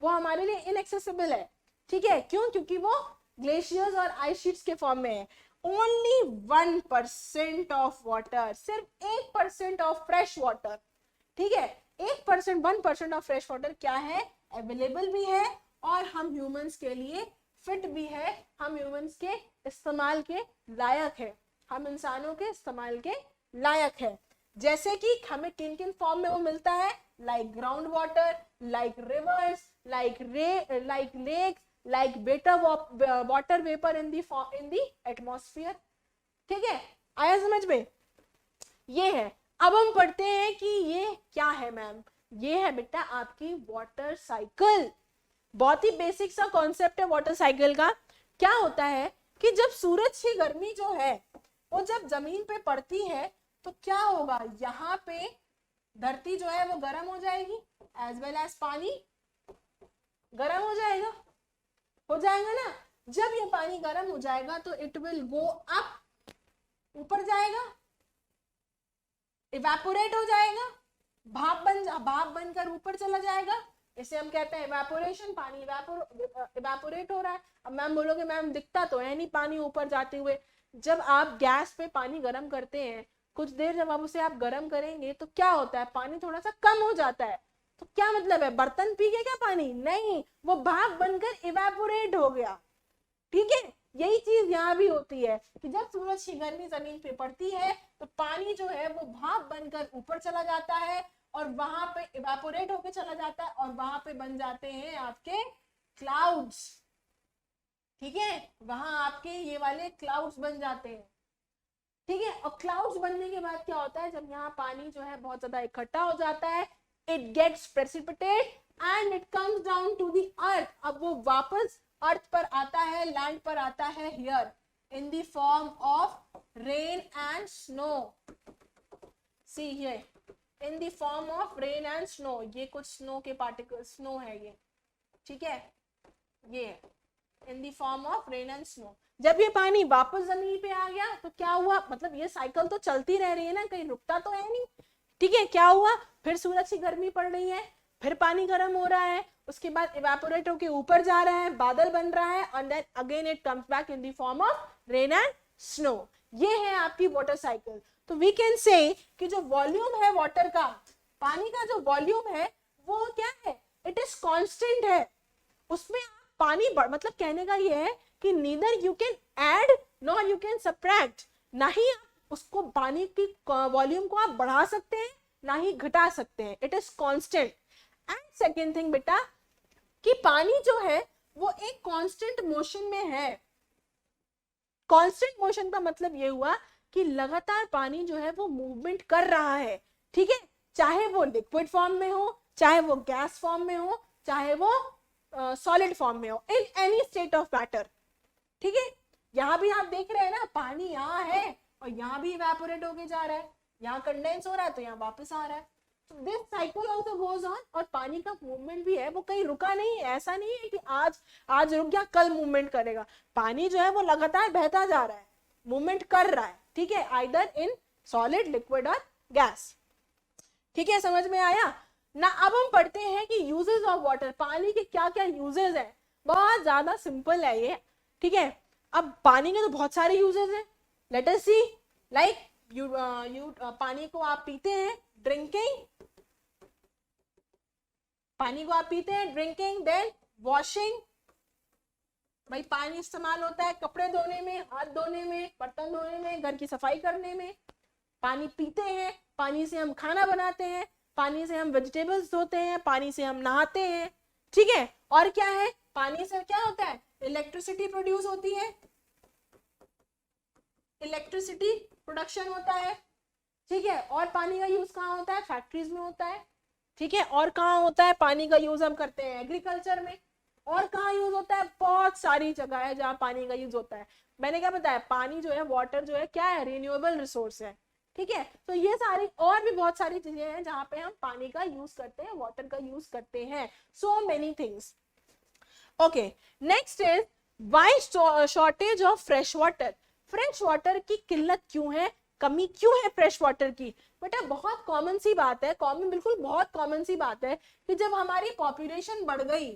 वो हमारे लिए इनएक्सेसिबल है। ठीक है, क्यों? क्योंकि वो ग्लेशियर्स और आइस शीट्स के फॉर्म में है। ओनली 1% ऑफ वाटर, सिर्फ 1% ऑफ फ्रेश वाटर, ठीक है, 1% ऑफ फ्रेश वाटर क्या है? अवेलेबल भी है और हम ह्यूमंस के लिए फिट भी है, हम ह्यूमंस के इस्तेमाल के लायक है, हम इंसानों के इस्तेमाल के लायक है। जैसे कि हमें किन किन फॉर्म में वो मिलता है? Like ground water, like rivers, like lakes, like better water vapour in the atmosphere. ठीक है, आया समझ में? ये है। अब हम पढ़ते हैं कि ये क्या है मैम? ये है बेटा आपकी वाटर साइकिल। बहुत ही बेसिक सा कॉन्सेप्ट है वाटर साइकिल का। क्या होता है कि जब सूरज की गर्मी जो है वो जब जमीन पे पड़ती है तो क्या होगा? यहाँ पे धरती जो है वो गर्म हो जाएगी, एज वेल एज पानी गर्म हो जाएगा ना। जब ये पानी गर्म हो जाएगा तो इट विल गो अप, ऊपर जाएगा, इवेपोरेट हो जाएगा, भाप बनकर ऊपर चला जाएगा। इसे हम कहते हैं इवेपोरेशन। पानी इवेपोरेट हो रहा है। अब मैम बोलोगे मैम दिखता तो है नहीं पानी ऊपर जाते हुए। जब आप गैस पे पानी गर्म करते हैं, कुछ देर जब आप उसे गर्म करेंगे तो क्या होता है? पानी थोड़ा सा कम हो जाता है। तो क्या मतलब है? बर्तन पी गया क्या पानी? नहीं, वो भाप बनकर इवेपोरेट हो गया। ठीक है, यही चीज यहाँ भी होती है कि जब सूरज की गर्मी जमीन पे पड़ती है तो पानी जो है वो भाप बनकर ऊपर चला जाता है और वहां पे इवेपोरेट होकर चला जाता है और वहां पे बन जाते हैं आपके क्लाउड्स। ठीक है, वहां आपके ये वाले क्लाउड्स बन जाते हैं। ठीक है, और क्लाउड्स बनने के बाद क्या होता है? जब यहाँ पानी जो है बहुत ज्यादा इकट्ठा हो जाता है, it gets precipitate and it comes down to the earth. अब वो वापस अर्थ पर आता है, लैंड पर आता है, here in the form of rain and snow. See here, in the form of rain and snow. ये कुछ स्नो के पार्टिकल, स्नो है ये, ठीक है, ये इन the form of rain and snow. जब ये पानी वापस जमीन पे आ गया तो क्या हुआ? मतलब ये साइकिल तो चलती रह रही है ना, कहीं रुकता तो है नहीं। ठीक है, क्या हुआ? फिर सूरज की गर्मी पड़ रही है, फिर पानी गर्म हो रहा है, उसके बाद इवेपोरेट होके ऊपर जा रहा है, बादल बन रहा है, and then again it comes back in the form of rain and snow. ये है आपकी वाटर साइकिल। तो वी कैन से कि जो वॉल्यूम है वाटर का, पानी का जो वॉल्यूम है वो क्या है? इट इज कांस्टेंट है। उसमें पानी मतलब कहने का ये है कि neither you can add nor you can subtract. ना ही उसको पानी की वॉल्यूम को आप बढ़ा सकते हैं ना ही घटा सकते हैं। It is constant. And second thing बेटा कि पानी जो है वो एक कांस्टेंट मोशन में है। कांस्टेंट मोशन का मतलब ये हुआ कि लगातार पानी जो है वो मूवमेंट कर रहा है। ठीक है, चाहे वो लिक्विड फॉर्म में हो, चाहे वो गैस फॉर्म में हो, चाहे वो सॉलिड फॉर्म में हो, in any state of matter, ठीक है। यहाँ भी आप देख रहे हैं ना, पानी यहाँ है और यहाँ भी इवेपोरेट होके जा रहा है, यहाँ कंडेंस हो रहा है तो यहाँ वापस आ रहा है। This cycle also goes on, और पानी का मूवमेंट भी है वो कहीं रुका नहीं है, ऐसा नहीं है कि आज रुक गया कल मूवमेंट करेगा। पानी जो है वो लगातार बहता जा रहा है, मूवमेंट कर रहा है, ठीक है, आइदर इन सॉलिड, लिक्विड और गैस, ठीक है, समझ में आया ना। अब हम पढ़ते हैं कि यूजेस ऑफ वाटर, पानी के क्या क्या यूजेस हैं। बहुत ज्यादा सिंपल है ये, ठीक है। अब पानी के तो बहुत सारे यूजेस हैं, लेट अस सी। लाइक पानी को आप पीते हैं, ड्रिंकिंग, पानी को आप पीते हैं, ड्रिंकिंग, देन वॉशिंग, भाई पानी इस्तेमाल होता है कपड़े धोने में, हाथ धोने में, बर्तन धोने में, घर की सफाई करने में। पानी पीते हैं, पानी से हम खाना बनाते हैं, पानी से हम वेजिटेबल्स धोते हैं, पानी से हम नहाते हैं, ठीक है। और क्या है, पानी से क्या होता है, इलेक्ट्रिसिटी प्रोड्यूस होती है, इलेक्ट्रिसिटी प्रोडक्शन होता है, ठीक है। और पानी का यूज कहाँ होता है, फैक्ट्रीज में होता है, ठीक है। और कहाँ होता है पानी का यूज, हम करते हैं एग्रीकल्चर में। और कहाँ यूज होता है, बहुत सारी जगह है जहाँ पानी का यूज होता है। मैंने क्या बताया, पानी जो है, वाटर जो है क्या है, रिन्यूएबल रिसोर्स है, ठीक है। तो ये सारी और भी बहुत सारी चीजें हैं जहाँ पे हम पानी का यूज करते हैं, वाटर का यूज करते हैं, so many things. Okay, next is why shortage of fresh water. Fresh water की किल्लत क्यों है, कमी क्यों है फ्रेश वाटर की। बेटा बहुत कॉमन सी बात है, बिल्कुल बहुत कॉमन सी बात है कि जब हमारी पॉपुलेशन बढ़ गई,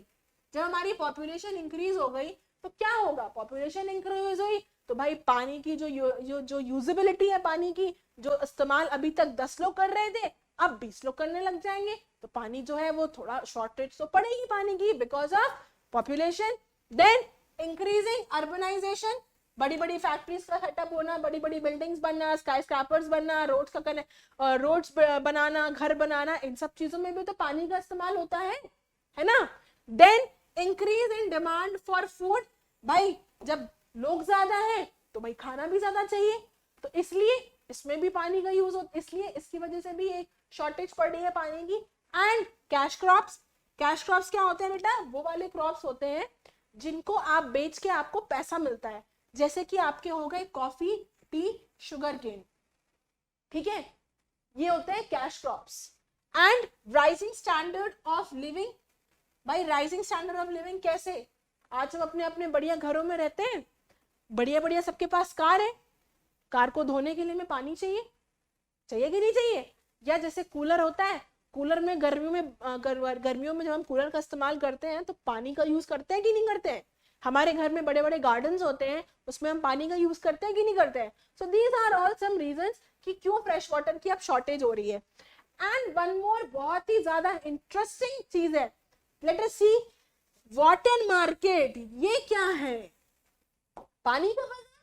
जब हमारी पॉपुलेशन इंक्रीज हो गई तो क्या होगा, पॉपुलेशन इंक्रीज हुई तो भाई पानी की जो यूजेबिलिटी है, पानी की जो इस्तेमाल अभी तक 10 लोग कर रहे थे अब 20 लोग करने लग जाएंगे, तो पानी जो है वो थोड़ा शॉर्टेज तो पड़ेगी पानी की, because of population. Then increasing urbanisation, बड़ी बड़ी फैक्ट्रीज का सेटअप होना, बड़ी बड़ी बिल्डिंग्स बनना, स्काई स्क्रैपर्स बनना, रोड्स बनाना, घर बनाना, इन सब चीजों में भी तो पानी का इस्तेमाल होता है ना। Then increase in demand for food, भाई जब लोग ज्यादा हैं तो भाई खाना भी ज्यादा चाहिए, तो इसलिए इसमें भी पानी का यूज होता है, इसलिए इसकी वजह से भी एक शॉर्टेज पड़ रही है पानी की। And cash crops, cash crops क्या होते हैं बेटा, वो वाले क्रॉप्स होते हैं जिनको आप बेच के आपको पैसा मिलता है, जैसे कि आपके हो गए कॉफी, टी, शुगर केन, ठीक है, ये होते हैं cash crops. And rising standard of living, भाई राइजिंग स्टैंडर्ड ऑफ लिविंग कैसे, आज हम अपने अपने बढ़िया घरों में रहते हैं, बढ़िया बढ़िया सबके पास कार है, कार को धोने के लिए में पानी चाहिए, चाहिए कि नहीं चाहिए। या जैसे कूलर होता है, कूलर में गर्मियों में जब हम कूलर का इस्तेमाल करते हैं तो पानी का यूज करते हैं कि नहीं करते हैं। हमारे घर में बड़े बड़े गार्डन्स होते हैं, उसमें हम पानी का यूज करते हैं कि नहीं करते हैं। So these are all some reasons कि क्यों फ्रेश वाटर की अब शॉर्टेज हो रही है। एंड वन मोर बहुत ही ज्यादा इंटरेस्टिंग चीज है, लेट अस सी वाटर मार्केट। ये क्या है, पानी का बाजार,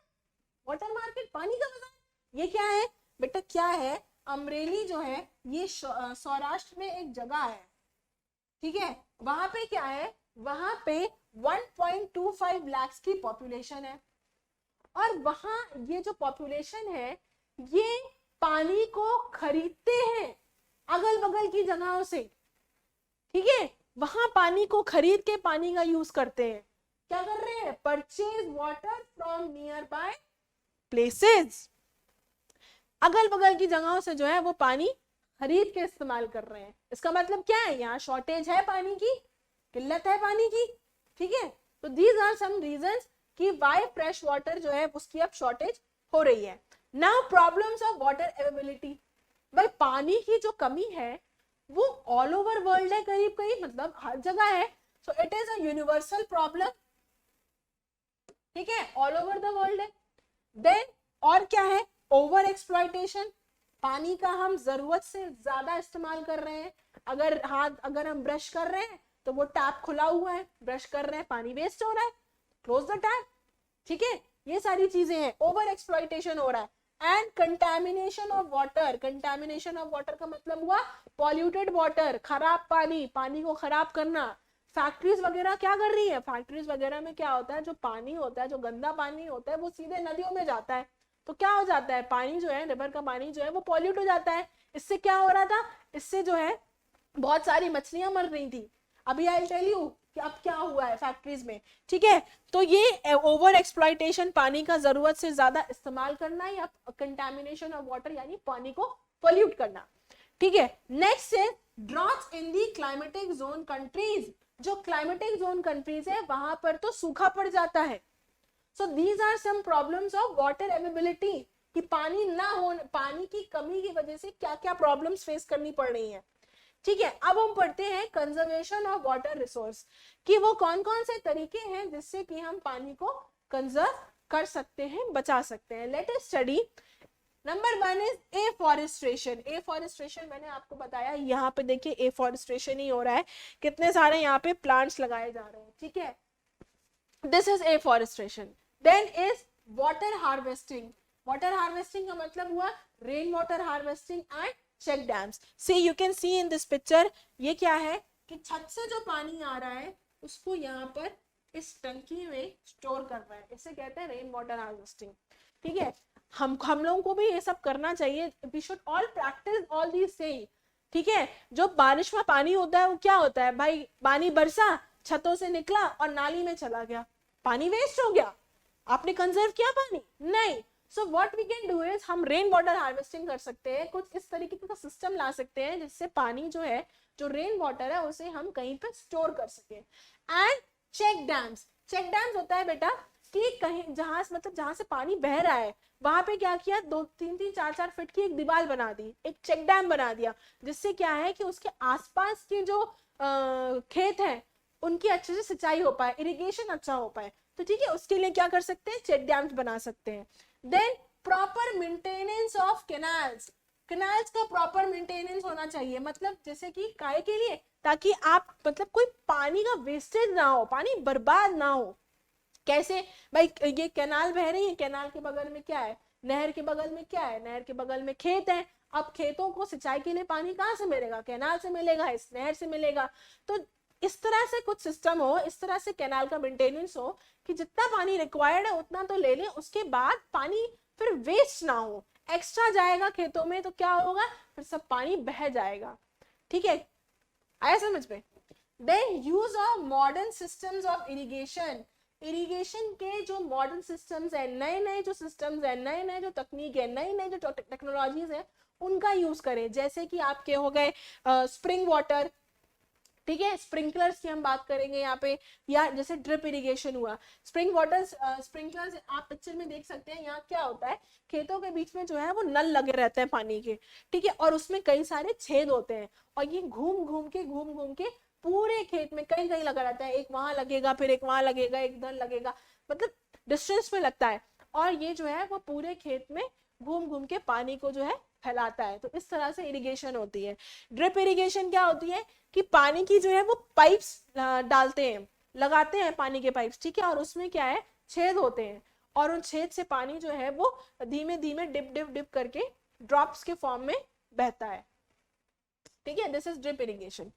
वाटर मार्केट पानी का बाजार, ये क्या है बेटा, क्या है, अमरेली जो है ये सौराष्ट्र में एक जगह है, ठीक है। वहां पे क्या है, वहां पे 1.25 लाख की पॉपुलेशन है, और वहां ये जो पॉपुलेशन है ये पानी को खरीदते हैं अगल बगल की जगहों से, ठीक है। वहां पानी को खरीद के पानी का यूज करते हैं, क्या कर रहे हैं, purchase water from near by places, अगल बगल की जगहों से जो है वो पानी खरीद के इस्तेमाल कर रहे हैं। इसका मतलब क्या है, यहाँ शॉर्टेज है पानी की, किल्लत है पानी की, ठीक है। तो दीज आर सम रीजंस कि व्हाई फ्रेश वाटर जो है उसकी अब शॉर्टेज हो रही है। Now problems of water availability, भाई पानी की जो कमी है वो ऑल ओवर वर्ल्ड है, करीब करीब मतलब हर जगह है, so it is a universal problem, ठीक है, ऑल ओवर द वर्ल्ड है। देन और क्या है, ओवर एक्सप्लॉयटेशन, पानी का हम जरूरत से ज्यादा इस्तेमाल कर रहे हैं। अगर हम ब्रश कर रहे हैं तो वो टैप खुला हुआ है, ब्रश कर रहे हैं, पानी वेस्ट हो रहा है, क्लोज द टैप, ठीक है। ये सारी चीजें हैं, ओवर एक्सप्लॉयटेशन हो रहा है। And contamination of water, contamination of water का मतलब हुआ पॉल्यूटेड वाटर, खराब पानी, पानी को खराब करना। फैक्ट्रीज वगैरह क्या कर रही है, फैक्ट्रीज वगैरह में क्या होता है, जो पानी होता है, जो गंदा पानी होता है वो सीधे नदियों में जाता है, तो क्या हो जाता है, पानी जो है, रिवर का पानी जो है वो पॉल्यूट हो जाता है। इससे क्या हो रहा था, इससे जो है बहुत सारी मछलियां मर रही थी। अभी आई टेल यू कि अब क्या हुआ है फैक्ट्रीज में, ठीक है। तो ये ओवर एक्सप्लॉइटेशन, पानी का जरूरत से ज्यादा इस्तेमाल करना या कंटामिनेशन ऑफ वाटर यानी पानी को पोल्यूट करना, ठीक है। नेक्स्ट है droughts in the climatic zone countries. जो क्लाइमेटिक जोन कंट्रीज है वहां पर तो सूखा पड़ जाता है। So these are some problems of water availability, कि पानी ना हो, पानी की कमी की वजह से क्या क्या प्रॉब्लम्स फेस करनी पड़ रही हैं, ठीक है। अब हम पढ़ते हैं कंजर्वेशन ऑफ वाटर रिसोर्स, कि वो कौन कौन से तरीके हैं जिससे कि हम पानी को कंजर्व कर सकते हैं, बचा सकते हैं। Late us study. Number 1 is afforestation. Afforestation मैंने आपको बताया, यहाँ पे देखिए एफॉरेस्ट्रेशन ही हो रहा है, कितने सारे यहाँ पे प्लांट्स लगाए जा रहे हैं, ठीक है। This is afforestation. Then is water harvesting. Water harvesting का मतलब हुआ rain water harvesting and check dams. See you can see in this picture, ये क्या है कि छत से जो पानी आ रहा है उसको यहाँ पर इस टंकी में स्टोर कर रहा है, इसे कहते हैं रेन वाटर हार्वेस्टिंग, ठीक है। हम लोगों को भी ये सब करना चाहिए। We should all practise all these thing, ठीक है। जो बारिश में पानी होता है वो क्या होता है भाई, पानी बरसा, छतों से निकला और नाली में चला गया, पानी वेस्ट हो गया, आपने कंजर्व किया पानी नहीं। So what we can do is हम रेन वाटर हार्वेस्टिंग कर सकते हैं, कुछ इस तरीके का सिस्टम ला सकते हैं जिससे पानी जो है, जो रेन वाटर है, उसे हम कहीं पे स्टोर कर सके। And check dams. Check dams होता है बेटा कि कहीं जहां मतलब जहां से पानी बह रहा है वहां पे क्या किया, 2-3-4 फीट की एक दीवार बना दी, एक चेक डैम बना दिया, जिससे क्या है कि उसके आसपास के जो खेत हैं उनकी अच्छे से सिंचाई हो पाए, इरिगेशन अच्छा हो पाए। तो ठीक है, उसके लिए क्या कर सकते हैं, चेक डैम्स बना सकते हैं। Then proper maintenance of canals. Canals का प्रॉपर मेंटेनेंस होना चाहिए, मतलब जैसे कि काहे के लिए, ताकि आप मतलब कोई पानी का वेस्टेज ना हो, पानी बर्बाद ना हो। कैसे भाई, ये कैनाल बह रही है, कैनाल के बगल में क्या है, नहर के बगल में क्या है, नहर के बगल में खेत है। अब खेतों को सिंचाई के लिए पानी कहाँ से मिलेगा, कैनाल से मिलेगा, इस नहर से मिलेगा। तो इस तरह से कुछ सिस्टम हो, इस तरह से कैनाल का मेंटेनेंस हो कि जितना पानी रिक्वायर्ड है उतना तो ले लें, उसके बाद पानी फिर वेस्ट ना हो। एक्स्ट्रा जाएगा खेतों में तो क्या होगा, फिर सब पानी बह जाएगा, ठीक है, आया समझ में। Then use of modern systems of irrigation. Irrigation के जो मॉडर्न सिस्टम्स है, नए नए जो सिस्टम्स है, नए नए जो तकनीक है, नई नई जो टेक्नोलॉजीज है, उनका यूज करें। जैसे कि आपके हो गए स्प्रिंग वाटर, ठीक है, स्प्रिंकलर्स की हम बात करेंगे यहाँ पे, या जैसे ड्रिप इरिगेशन हुआ, स्प्रिंग वाटर स्प्रिंकलर्स आप पिक्चर में देख सकते हैं। यहाँ क्या होता है, खेतों के बीच में जो है वो नल लगे रहते हैं पानी के, ठीक है, और उसमें कई सारे छेद होते हैं, और ये घूम घूम के पूरे खेत में कहीं कहीं लगा रहता है, एक वहां लगेगा, फिर एक वहां लगेगा, एक इधर लगेगा, मतलब डिस्टेंस में लगता है, और ये जो है वो पूरे खेत में घूम के पानी को जो है फैलाता है। तो इस तरह से इरिगेशन होती है। ड्रिप इरिगेशन क्या होती है कि पानी की जो है वो पाइप्स डालते हैं, लगाते हैं पानी के पाइप्स, ठीक है, और उसमें क्या है, छेद होते हैं, और उन छेद से पानी जो है वो धीमे धीमे डिप करके ड्रॉप्स के फॉर्म में बहता है, ठीक है। This is drip irrigation.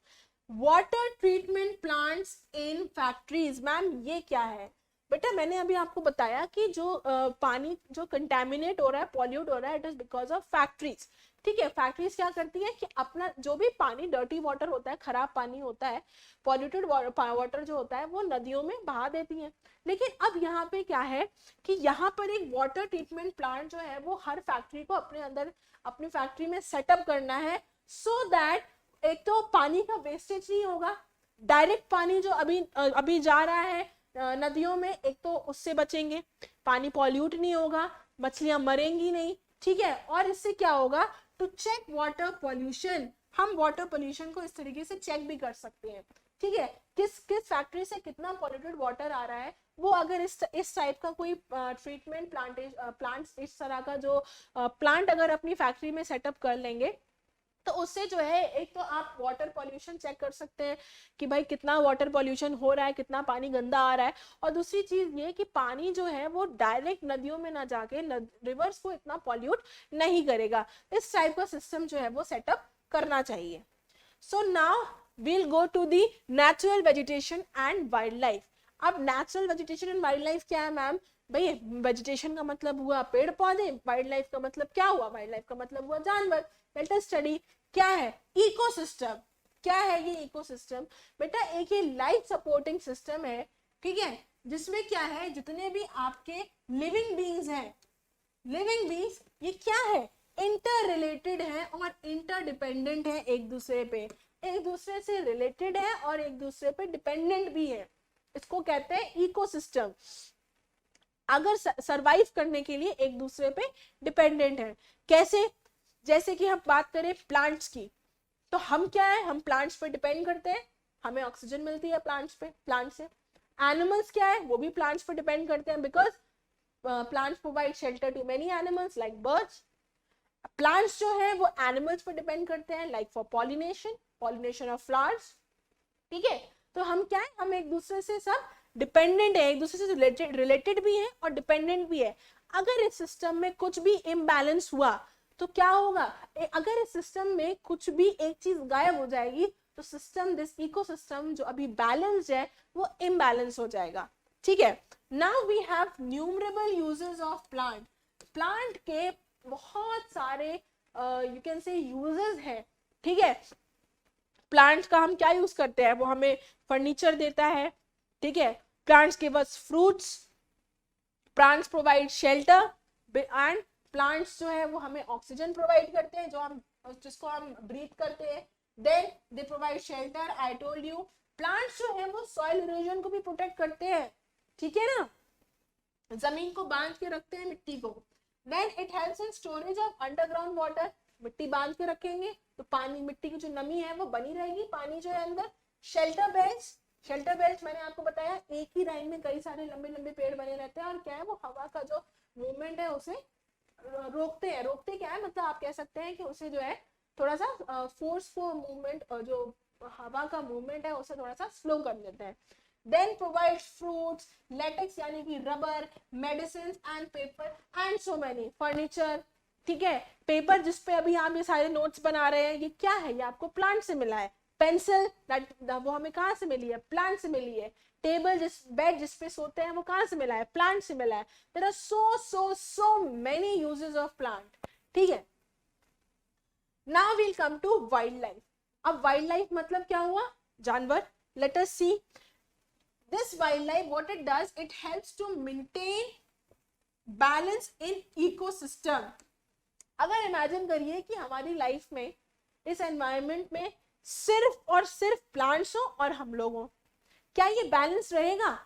Water treatment plants in factories. Ma'am ये क्या है बेटा, मैंने अभी आपको बताया कि जो पानी जो कंटेमिनेट हो रहा है, पॉल्यूट हो रहा है, it is because of factories, ठीक है। फैक्ट्रीज क्या करती है कि अपना जो भी पानी, डर्टी वाटर होता है, खराब पानी होता है, पॉल्यूटेड वाटर जो होता है, वो नदियों में बहा देती हैं। लेकिन अब यहाँ पे क्या है कि यहाँ पर एक वाटर ट्रीटमेंट प्लांट जो है वो हर फैक्ट्री को अपने अंदर, अपनी फैक्ट्री में सेटअप करना है, सो दैट एक तो पानी का वेस्टेज नहीं होगा, डायरेक्ट पानी जो अभी जा रहा है नदियों में, एक तो उससे बचेंगे, पानी पॉल्यूट नहीं होगा, मछलियां मरेंगी नहीं, ठीक है। और इससे क्या होगा, टू चेक वाटर पॉल्यूशन, हम वाटर पॉल्यूशन को इस तरीके से चेक भी कर सकते हैं, ठीक है। किस किस फैक्ट्री से कितना पॉल्यूटेड वाटर आ रहा है, वो अगर इस टाइप का कोई ट्रीटमेंट प्लांट इस तरह का जो प्लांट अगर अपनी फैक्ट्री में सेटअप कर लेंगे, तो उससे जो है एक तो आप वाटर पॉल्यूशन चेक कर सकते हैं कि भाई कितना वाटर पॉल्यूशन हो रहा है, कितना पानी गंदा आ रहा है, और दूसरी चीज ये कि पानी जो है वो डायरेक्ट नदियों में ना जाके रिवर्स को इतना पॉल्यूट नहीं करेगा। इस टाइप का सिस्टम जो है वो सेटअप करना चाहिए। So now we'll go to the natural vegetation and wild life. अब natural vegetation and wild life क्या है मैम, भाई वेजिटेशन का मतलब हुआ पेड़ पौधे, वाइल्ड लाइफ का मतलब क्या हुआ, वाइल्ड लाइफ का मतलब हुआ जानवर। लेट अस स्टडी क्या है इकोसिस्टम। क्या है ये इकोसिस्टम? बेटा एक ये लाइफ सपोर्टिंग सिस्टम है, ठीक है, जिसमें क्या है, जितने भी आपके लिविंग बीइंग्स हैं, लिविंग बीइंग्स ये क्या है, इंटर रिलेटेड है और इंटर डिपेंडेंट है एक दूसरे पे, एक दूसरे से रिलेटेड है और एक दूसरे पे डिपेंडेंट भी है। इसको कहते हैं इकोसिस्टम। अगर सरवाइव करने के लिए एक दूसरे पे डिपेंडेंट है। कैसे? जैसे कि हम बात करें प्लांट्स की, तो हम क्या है, हम प्लांट्स पे डिपेंड करते हैं, हमें ऑक्सीजन मिलती है प्लांट्स पे, प्लांट से। एनिमल्स क्या है, वो भी प्लांट्स पे डिपेंड करते हैं, because plants provide shelter to many animals like birds. Plants जो है वो एनिमल्स पे डिपेंड करते हैं, like for pollination, pollination of flowers, ठीक है। तो हम क्या है, हम एक दूसरे से सब डिपेंडेंट है, एक दूसरे से रिलेटेड भी है और डिपेंडेंट भी है। अगर इस सिस्टम में कुछ भी इम्बैलेंस हुआ तो क्या होगा, अगर इस सिस्टम में कुछ भी एक चीज गायब हो जाएगी तो सिस्टम, दिस इकोसिस्टम जो अभी बैलेंस्ड है वो इम्बैलेंस हो जाएगा, ठीक है। Now we have numerable uses of plant. Plant के बहुत सारे यू कैन से यूजेस है, ठीक है। प्लांट्स का हम क्या यूज करते हैं, वो हमें फर्नीचर देता है, ठीक है। Plants give us fruits, plants provide shelter and plants जो है वो हमें ऑक्सीजन प्रोवाइड करते हैं, जो हम, जिसको हम ब्रीथ करते हैं। Then they provide shelter, I told you. Plants जो है वो सॉइल इरोजन को भी प्रोटेक्ट करते हैं, ठीक है ना, जमीन को बांध के रखते हैं, मिट्टी को। Then it helps in storage of underground water. मिट्टी बांध के रखेंगे तो पानी, मिट्टी की जो नमी है वो बनी रहेगी, पानी जो है अंदर। शेल्टर बेल्ट्स, शेल्टर बेल्ट्स मैंने आपको बताया एक ही लाइन में कई सारे लंबे लंबे पेड़ बने रहते हैं और क्या है, वो हवा का जो मूवमेंट है उसे रोकते हैं। रोकते क्या है, मतलब आप कह सकते हैं कि उसे जो है थोड़ा सा फोर्सफुल मूवमेंट, जो हवा का मूवमेंट है उसे थोड़ा सा स्लो कर देते हैं। देन प्रोवाइड फ्रूट्स, लेटेक्स यानी कि rubber, medicine and paper and so many furniture, ठीक है। पेपर जिसपे अभी आप ये सारे नोट्स बना रहे हैं, ये क्या है, ये आपको प्लांट से मिला है। पेंसिल वो हमें कहाँ से मिली है, प्लांट से मिली है। टेबल, बेड जिसपे सोते हैं वो कहाँ से मिला है, प्लांट से मिला है। There are so many uses of plant, ठीक है। Now we'll come to wild life. अब वाइल्ड लाइफ मतलब क्या हुआ, जानवर। Let us see this wildlife, what it does, it helps to maintain balance in ecosystem. अगर imagine करिए कि हमारी लाइफ में, इस एनवायरनमेंट में सिर्फ और सिर्फ प्लांट्स हो और हम लोग हो, क्या ये बैलेंस रहेगा?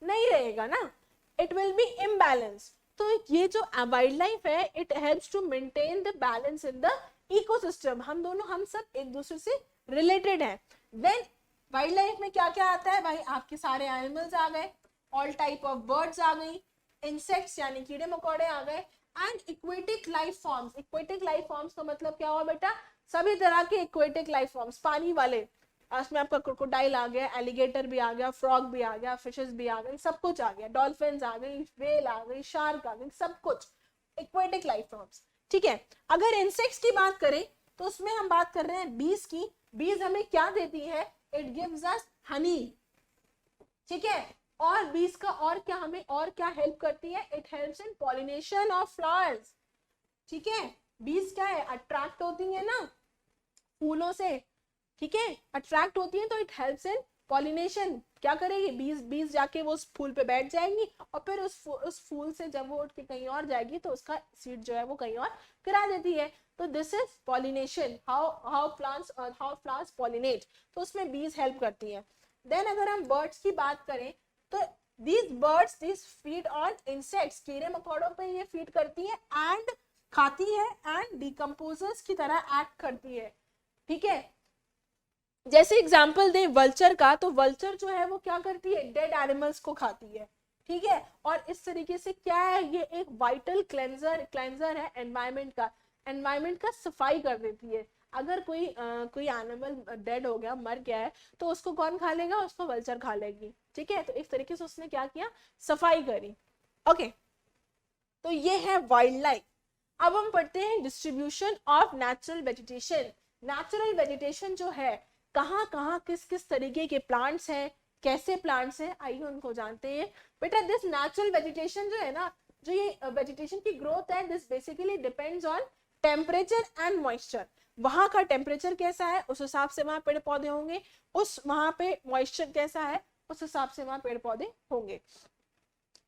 नहीं रहेगा ना, इट विल बी इम्बैलेंस। तो ये जो वाइल्ड लाइफ है, it helps to maintain the balance in the ecosystem. हम दोनों, हम सब एक दूसरे से रिलेटेड हैं। देन वाइल्ड लाइफ में क्या क्या आता है भाई, आपके सारे एनिमल्स आ गए, ऑल टाइप ऑफ बर्ड्स आ गई, इंसेक्ट्स यानी कीड़े मकोड़े आ गए, and aquatic life forms. Aquatic life forms का मतलब क्या हुआ बेटा, सभी तरह के इक्वेटिक लाइफ फॉर्म्स, पानी वाले, उसमें आपका क्रोकोडाइल आ गया, एलिगेटर भी आ गया, फ्रॉग भी आ गया, फिशेस भी आ गई, सब कुछ आ गया, डॉल्फिन्स आ गई, व्हेल आ गई, शार्क आ गई, सब कुछ इक्वेटिक लाइफ फॉर्म्स, ठीक है। अगर इंसेक्ट्स की बात करें तो उसमें हम बात कर रहे हैं बीज की। बीज हमें क्या देती है, इट गिव्स अस हनी, ठीक है। और बीज का और क्या, हमें और क्या हेल्प करती है, it helps in pollination of flowers, ठीक है। बीज क्या है, अट्रैक्ट होती है ना फूलों से, ठीक है, अट्रैक्ट होती है, तो इट हेल्प्स इन पॉलिनेशन। क्या करेगी, बीज जाके वो उस फूल पे बैठ जाएंगी और फिर उस फूल से जब वो उठ के कहीं और जाएगी तो उसका सीड जो है वो कहीं और गिरा देती है। तो this is pollination, how flowers pollinate, तो उसमें बीज हेल्प करती है। देन अगर हम बर्ड्स की बात करें तो these birds these feed on insects, कीड़े मकोड़ों पे ये फीड करती है एंड खाती है एंड डिकम्पोजर्स की तरह एक्ट करती है, ठीक है। जैसे एग्जांपल दें वल्चर का, तो वल्चर जो है वो क्या करती है, डेड एनिमल्स को खाती है, ठीक है। और इस तरीके से क्या है, ये एक वाइटल क्लेंजर है एनवायरमेंट का सफाई कर देती है। अगर कोई एनिमल डेड हो गया, मर गया है, तो उसको कौन खा लेगा, उसको वल्चर खा लेगी, ठीक है। तो इस तरीके से उसने क्या किया, सफाई करी, ओके। तो ये है वाइल्ड लाइफ। अब हम पढ़ते हैं distribution of natural vegetation. Natural vegetation जो है, कहाँ कहाँ किस किस तरीके के प्लांट्स हैं, कैसे प्लांट्स हैं, आइए उनको जानते हैं। बेटा दिस नेचुरल वेजिटेशन जो है ना, जो ये वेजिटेशन की ग्रोथ है, this basically depends on temperature and moisture, वहां का टेम्परेचर कैसा है उस हिसाब से वहां पेड़ पौधे होंगे, उस वहां पे मॉइस्चर कैसा है उस हिसाब से वहां पेड़ पौधे होंगे।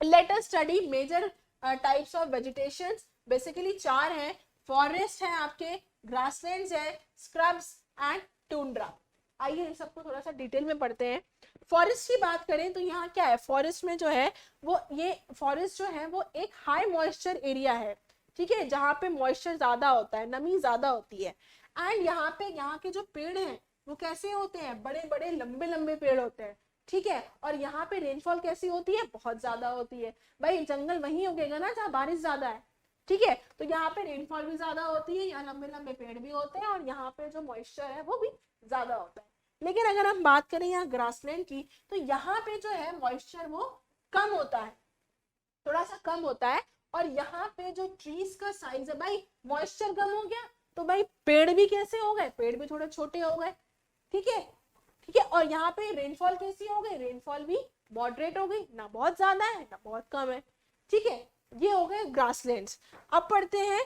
Let us study major types of vegetation, basically 4 हैं, फॉरेस्ट है आपके, ग्रासलैंड्स है, स्क्रब्स एंड टुंड्रा। आइए इन सबको थोड़ा सा डिटेल में पढ़ते हैं। फॉरेस्ट की बात करें तो यहाँ क्या है, फॉरेस्ट में जो है वो ये फॉरेस्ट जो है वो एक हाई मॉइस्चर एरिया है, ठीक है, जहाँ पे मॉइस्चर ज्यादा होता है, नमी ज्यादा होती है। एंड यहाँ पे यहाँ के जो पेड़ हैं वो कैसे होते हैं, बड़े बड़े लंबे लंबे पेड़ होते हैं, ठीक है। और यहाँ पे रेनफॉल कैसी होती है, बहुत ज्यादा होती है। भाई जंगल वहीं उगेगा ना जहाँ बारिश ज्यादा है, ठीक है, तो यहाँ पे रेनफॉल भी ज्यादा होती है, यहाँ लंबे लंबे पेड़ भी होते हैं और यहाँ पे जो मॉइस्चर है वो भी ज्यादा होता है। लेकिन अगर हम बात करें यहाँ ग्रासलैंड की तो यहाँ पे जो है मॉइस्चर वो कम होता है, थोड़ा सा कम होता है। और यहाँ पे जो ट्रीज का साइज है, भाई मॉइस्चर कम हो गया तो भाई पेड़ भी कैसे हो गए, पेड़ भी थोड़े छोटे हो गए, ठीक है, ठीक है। और यहाँ पे रेनफॉल कैसी हो गई, रेनफॉल भी मॉडरेट हो गई, ना बहुत ज्यादा है ना बहुत कम है, ठीक है। ये हो गए ग्रासलैंड्स। अब पढ़ते हैं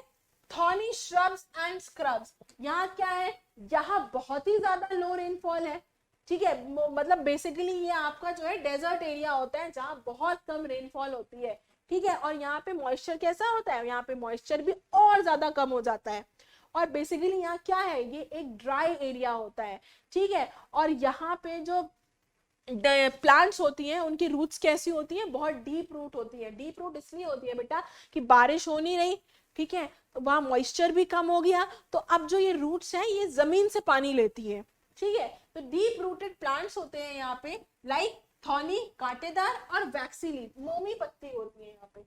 थॉर्नी श्रब्स एंड स्क्रब्स। यहाँ क्या है, यहाँ बहुत ही ज्यादा लो रेनफॉल है, ठीक है, मतलब बेसिकली ये आपका जो है डेजर्ट एरिया होता है जहाँ बहुत कम रेनफॉल होती है, ठीक है। और यहाँ पे मॉइस्चर कैसा होता है, यहाँ पे मॉइस्चर भी और ज्यादा कम हो जाता है। और बेसिकली यहाँ क्या है, ये एक ड्राई एरिया होता है, ठीक है। और यहाँ पे जो प्लांट्स होती हैं उनकी रूट्स कैसी होती हैं, बहुत डीप रूट होती है। डीप रूट इसलिए होती है बेटा कि बारिश हो नहीं रही, ठीक है, तो वहां मॉइस्चर भी कम हो गया, तो अब जो ये रूट्स हैं ये जमीन से पानी लेती है, ठीक है। तो डीप रूटेड प्लांट्स होते हैं यहाँ पे, लाइक थॉनी कांटेदार और वैक्सी लीफ, मोमी पत्ती होती है यहाँ पे,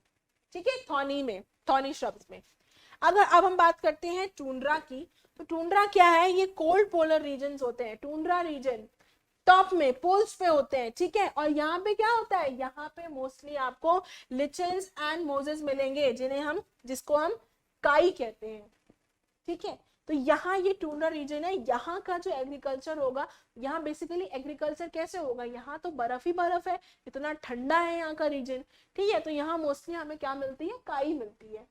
ठीक है, थॉनी में, थॉनी श्रब्स में। अगर अब हम बात करते हैं टुंड्रा की, तो टुंड्रा क्या है, ये कोल्ड पोलर रीजन्स होते हैं। टुंड्रा रीजन टॉप में पोल्स पे होते हैं, ठीक है। और यहाँ पे क्या होता है, यहाँ पे मोस्टली आपको लिचेंस एंड मोजेस मिलेंगे, जिसको हम काई कहते हैं, ठीक है। तो यहाँ ये टुंड्रा रीजन है, यहाँ का जो एग्रीकल्चर होगा, यहाँ बेसिकली एग्रीकल्चर कैसे होगा, यहाँ तो बर्फ ही बर्फ है, इतना ठंडा है यहाँ का रीजन, ठीक है। तो यहाँ मोस्टली हमें क्या मिलती है, काई मिलती है।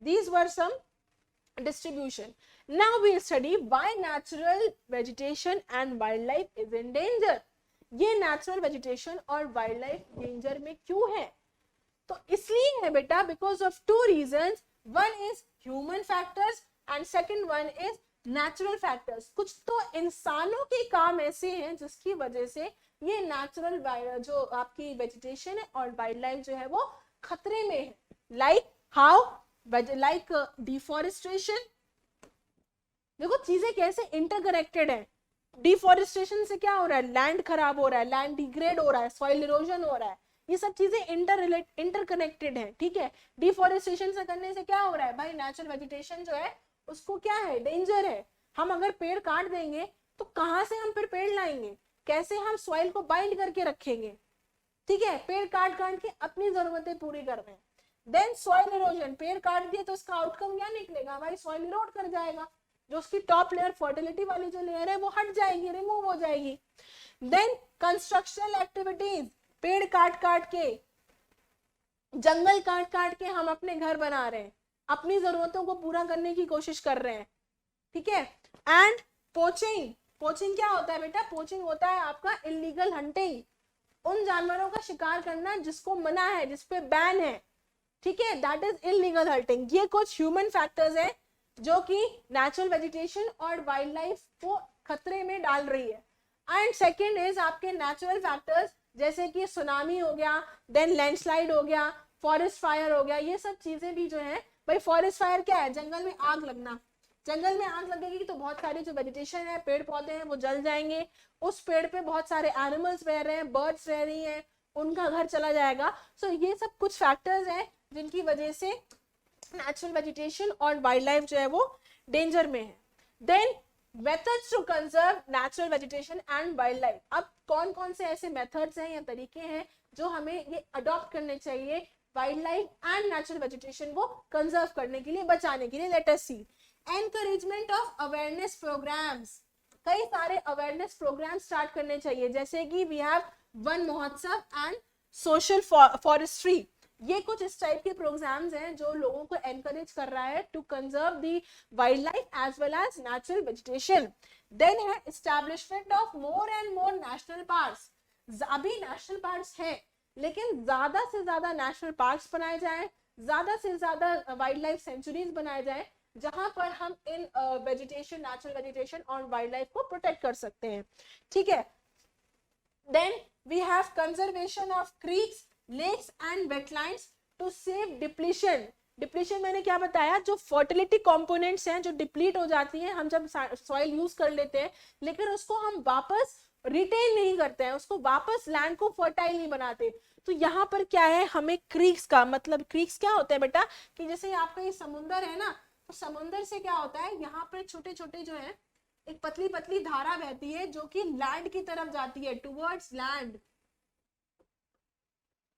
These were some distribution. Now we'll study why natural vegetation and wildlife is in danger. ये natural vegetation और wildlife danger में क्यों है, तो इसलिए है बेटा because of 2 reasons. One is human factors and second one is natural factors. कुछ तो इंसानों के काम ऐसे हैं जिसकी वजह से ये natural जो आपकी vegetation है और wildlife जो है वो खतरे में है। Like how? लाइक डिफॉरेस्टेशन, देखो चीजें कैसे इंटरकनेक्टेड है। डिफॉरेस्टेशन से क्या हो रहा है, लैंड खराब हो रहा है, लैंड डिग्रेड हो रहा है, सॉइल इरोजन हो रहा है, ये सब चीजें इंटरकनेक्टेड है, ठीक है। डिफॉरेस्टेशन से करने से क्या हो रहा है, भाई नेचुरल वेजिटेशन जो है उसको क्या है, डेंजर है। हम अगर पेड़ काट देंगे तो कहाँ से हम फिर पेड़ लाएंगे, कैसे हम सॉइल को बाइंड करके रखेंगे, ठीक है। पेड़ काट काट के अपनी जरूरतें पूरी कर रहे हैं। देन सॉइल इरोजन, पेड़ काट दिए तो उसका आउटकम क्या निकलेगा, भाई सॉइल इरोड कर जाएगा, जो उसकी टॉप लेयर फर्टिलिटी वाली जो लेयर है वो हट जाएगी, रिमूव हो जाएगी। देन कंस्ट्रक्शनल एक्टिविटीज, पेड़ काट काट के, जंगल काट काट के हम अपने घर बना रहे हैं, अपनी जरूरतों को पूरा करने की कोशिश कर रहे हैं, ठीक है। एंड पोचिंग, पोचिंग क्या होता है बेटा, पोचिंग होता है आपका इलीगल हंटिंग, उन जानवरों का शिकार करना जिसको मना है, जिसपे बैन है, ठीक है, दैट इज इलीगल हंटिंग। ये कुछ ह्यूमन फैक्टर्स हैं जो कि नेचुरल वेजिटेशन और वाइल्ड लाइफ को खतरे में डाल रही है। एंड सेकेंड इज आपके नेचुरल फैक्टर्स जैसे कि सुनामी हो गया, देन लैंडस्लाइड हो गया, फॉरेस्ट फायर हो गया, ये सब चीजें भी जो है, भाई फॉरेस्ट फायर क्या है, जंगल में आग लगना, जंगल में आग लगेगी तो बहुत सारे जो वेजिटेशन है, पेड़ पौधे हैं वो जल जाएंगे, उस पेड़ पे बहुत सारे एनिमल्स रह रहे हैं, बर्ड्स रह रही हैं, उनका घर चला जाएगा। सो ये सब कुछ फैक्टर्स हैं जिनकी वजह से नेचुरल वेजिटेशन और वाइल्ड लाइफ जो है वो डेंजर में है। Then methods to conserve natural vegetation and wild life, अब कौन कौन से ऐसे मेथड्स हैं या तरीके हैं जो हमें ये अडॉप्ट करने चाहिए wildlife and natural vegetation को कंजर्व करने के लिए, बचाने के लिए। Let us see encouragement of awareness programmes, कई सारे अवेयरनेस प्रोग्राम स्टार्ट करने चाहिए, जैसे कि we have Van Mahotsav and social forestry, ये कुछ इस टाइप के प्रोग्राम्स हैं जो लोगों को एनकरेज कर रहा है to conserve the wild life as well as natural vegetation. Then है establishment of more and more national parks. अभी नेशनल पार्क्स है, लेकिन ज्यादा से ज्यादा नेशनल पार्क्स बनाए जाएं, ज्यादा से ज्यादा वाइल्ड लाइफ सेंचुरीज बनाए जाएं, जहां पर हम इन वेजिटेशन, नेचुरल वेजिटेशन और वाइल्ड लाइफ को प्रोटेक्ट कर सकते हैं। ठीक है। Then we have conservation of creeks, lakes and wetlands to save depletion. Depletion मैंने क्या बताया, जो फर्टिलिटी कंपोनेंट्स हैं जो डिप्लीट हो जाती हैं हम जब सॉइल यूज कर लेते हैं, लेकिन उसको हम वापस रिटेन नहीं करते हैं, उसको वापस लैंड को फर्टाइल नहीं बनाते। तो यहाँ पर क्या है, हमें क्रीक्स का मतलब, क्रीक्स क्या होता है बेटा, कि जैसे आपका ये समुंदर है ना, तो समुंदर से क्या होता है, यहाँ पर छोटे छोटे जो है एक पतली पतली धारा बहती है जो कि लैंड की तरफ जाती है, towards land,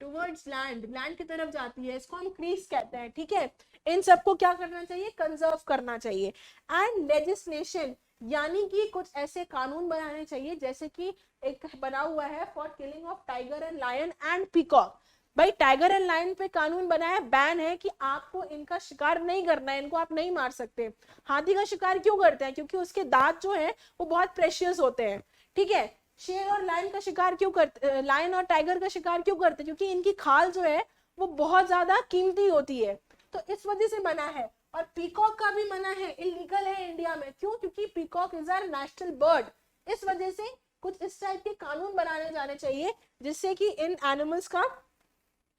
towards land, land की तरफ जाती है, इसको हम क्रीक्स कहते हैं। ठीक है। इन सबको क्या करना चाहिए, कंजर्व करना चाहिए। एंड लेजिस्लेशन, यानी कि कुछ ऐसे कानून बनाने चाहिए, जैसे कि एक बना हुआ है for killing of tiger and lion and peacock. भाई टाइगर एंड लायन पे कानून बना है, बैन है कि आपको इनका शिकार नहीं करना है, इनको आप नहीं मार सकते। हाथी का शिकार क्यों करते हैं, क्योंकि उसके दांत जो है वो बहुत प्रेशियस होते हैं। ठीक है। शेर और लायन का शिकार क्यों करते, लायन और टाइगर का शिकार क्यों करते, क्योंकि इनकी खाल जो है वो बहुत ज्यादा कीमती होती है, तो इस वजह से मना है। और पीकॉक का भी मना है, इलीगल है इंडिया में। क्यों, क्योंकि peacock is our national bird. इस वजह से कुछ इस टाइप के कानून बनाने जाने चाहिए जिससे कि इन एनिमल्स का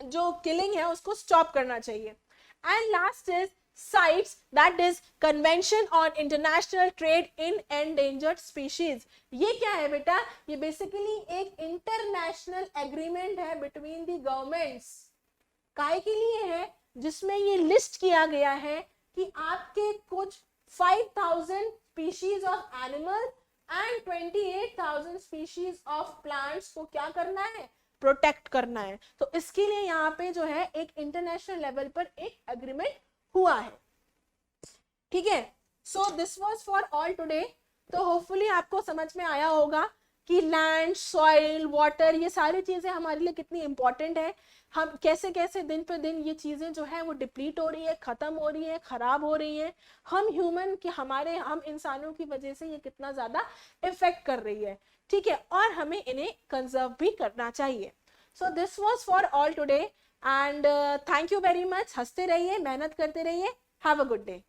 जो किलिंग है उसको स्टॉप करना चाहिए। And last is CITES, that is Convention on International Trade in Endangered Species। ये क्या है बेटा, ये बेसिकली एक इंटरनेशनल एग्रीमेंट है बिटवीन दी गवर्नमेंट्स। काय के लिए है, जिसमें ये लिस्ट किया गया है कि आपके कुछ 5000 species of animal and 28,000 species of plants को क्या करना है, प्रोटेक्ट करना है। तो इसके लिए यहाँ पे जो है एक इंटरनेशनल लेवल पर एक एग्रीमेंट हुआ है। ठीक है। So this was for all today. तो होपफुली आपको समझ में आया होगा कि लैंड, सॉइल, वाटर, ये सारी चीजें हमारे लिए कितनी इंपॉर्टेंट है। हम कैसे कैसे दिन पे दिन ये चीजें जो है वो डिप्लीट हो रही है, खत्म हो रही है, खराब हो रही है। हम ह्यूमन की, हम इंसानों की वजह से ये कितना ज्यादा इफेक्ट कर रही है। ठीक है। और हमें इन्हें कंजर्व भी करना चाहिए। So this was for all today and thank you very much. हंसते रहिए, मेहनत करते रहिए। Have a good day.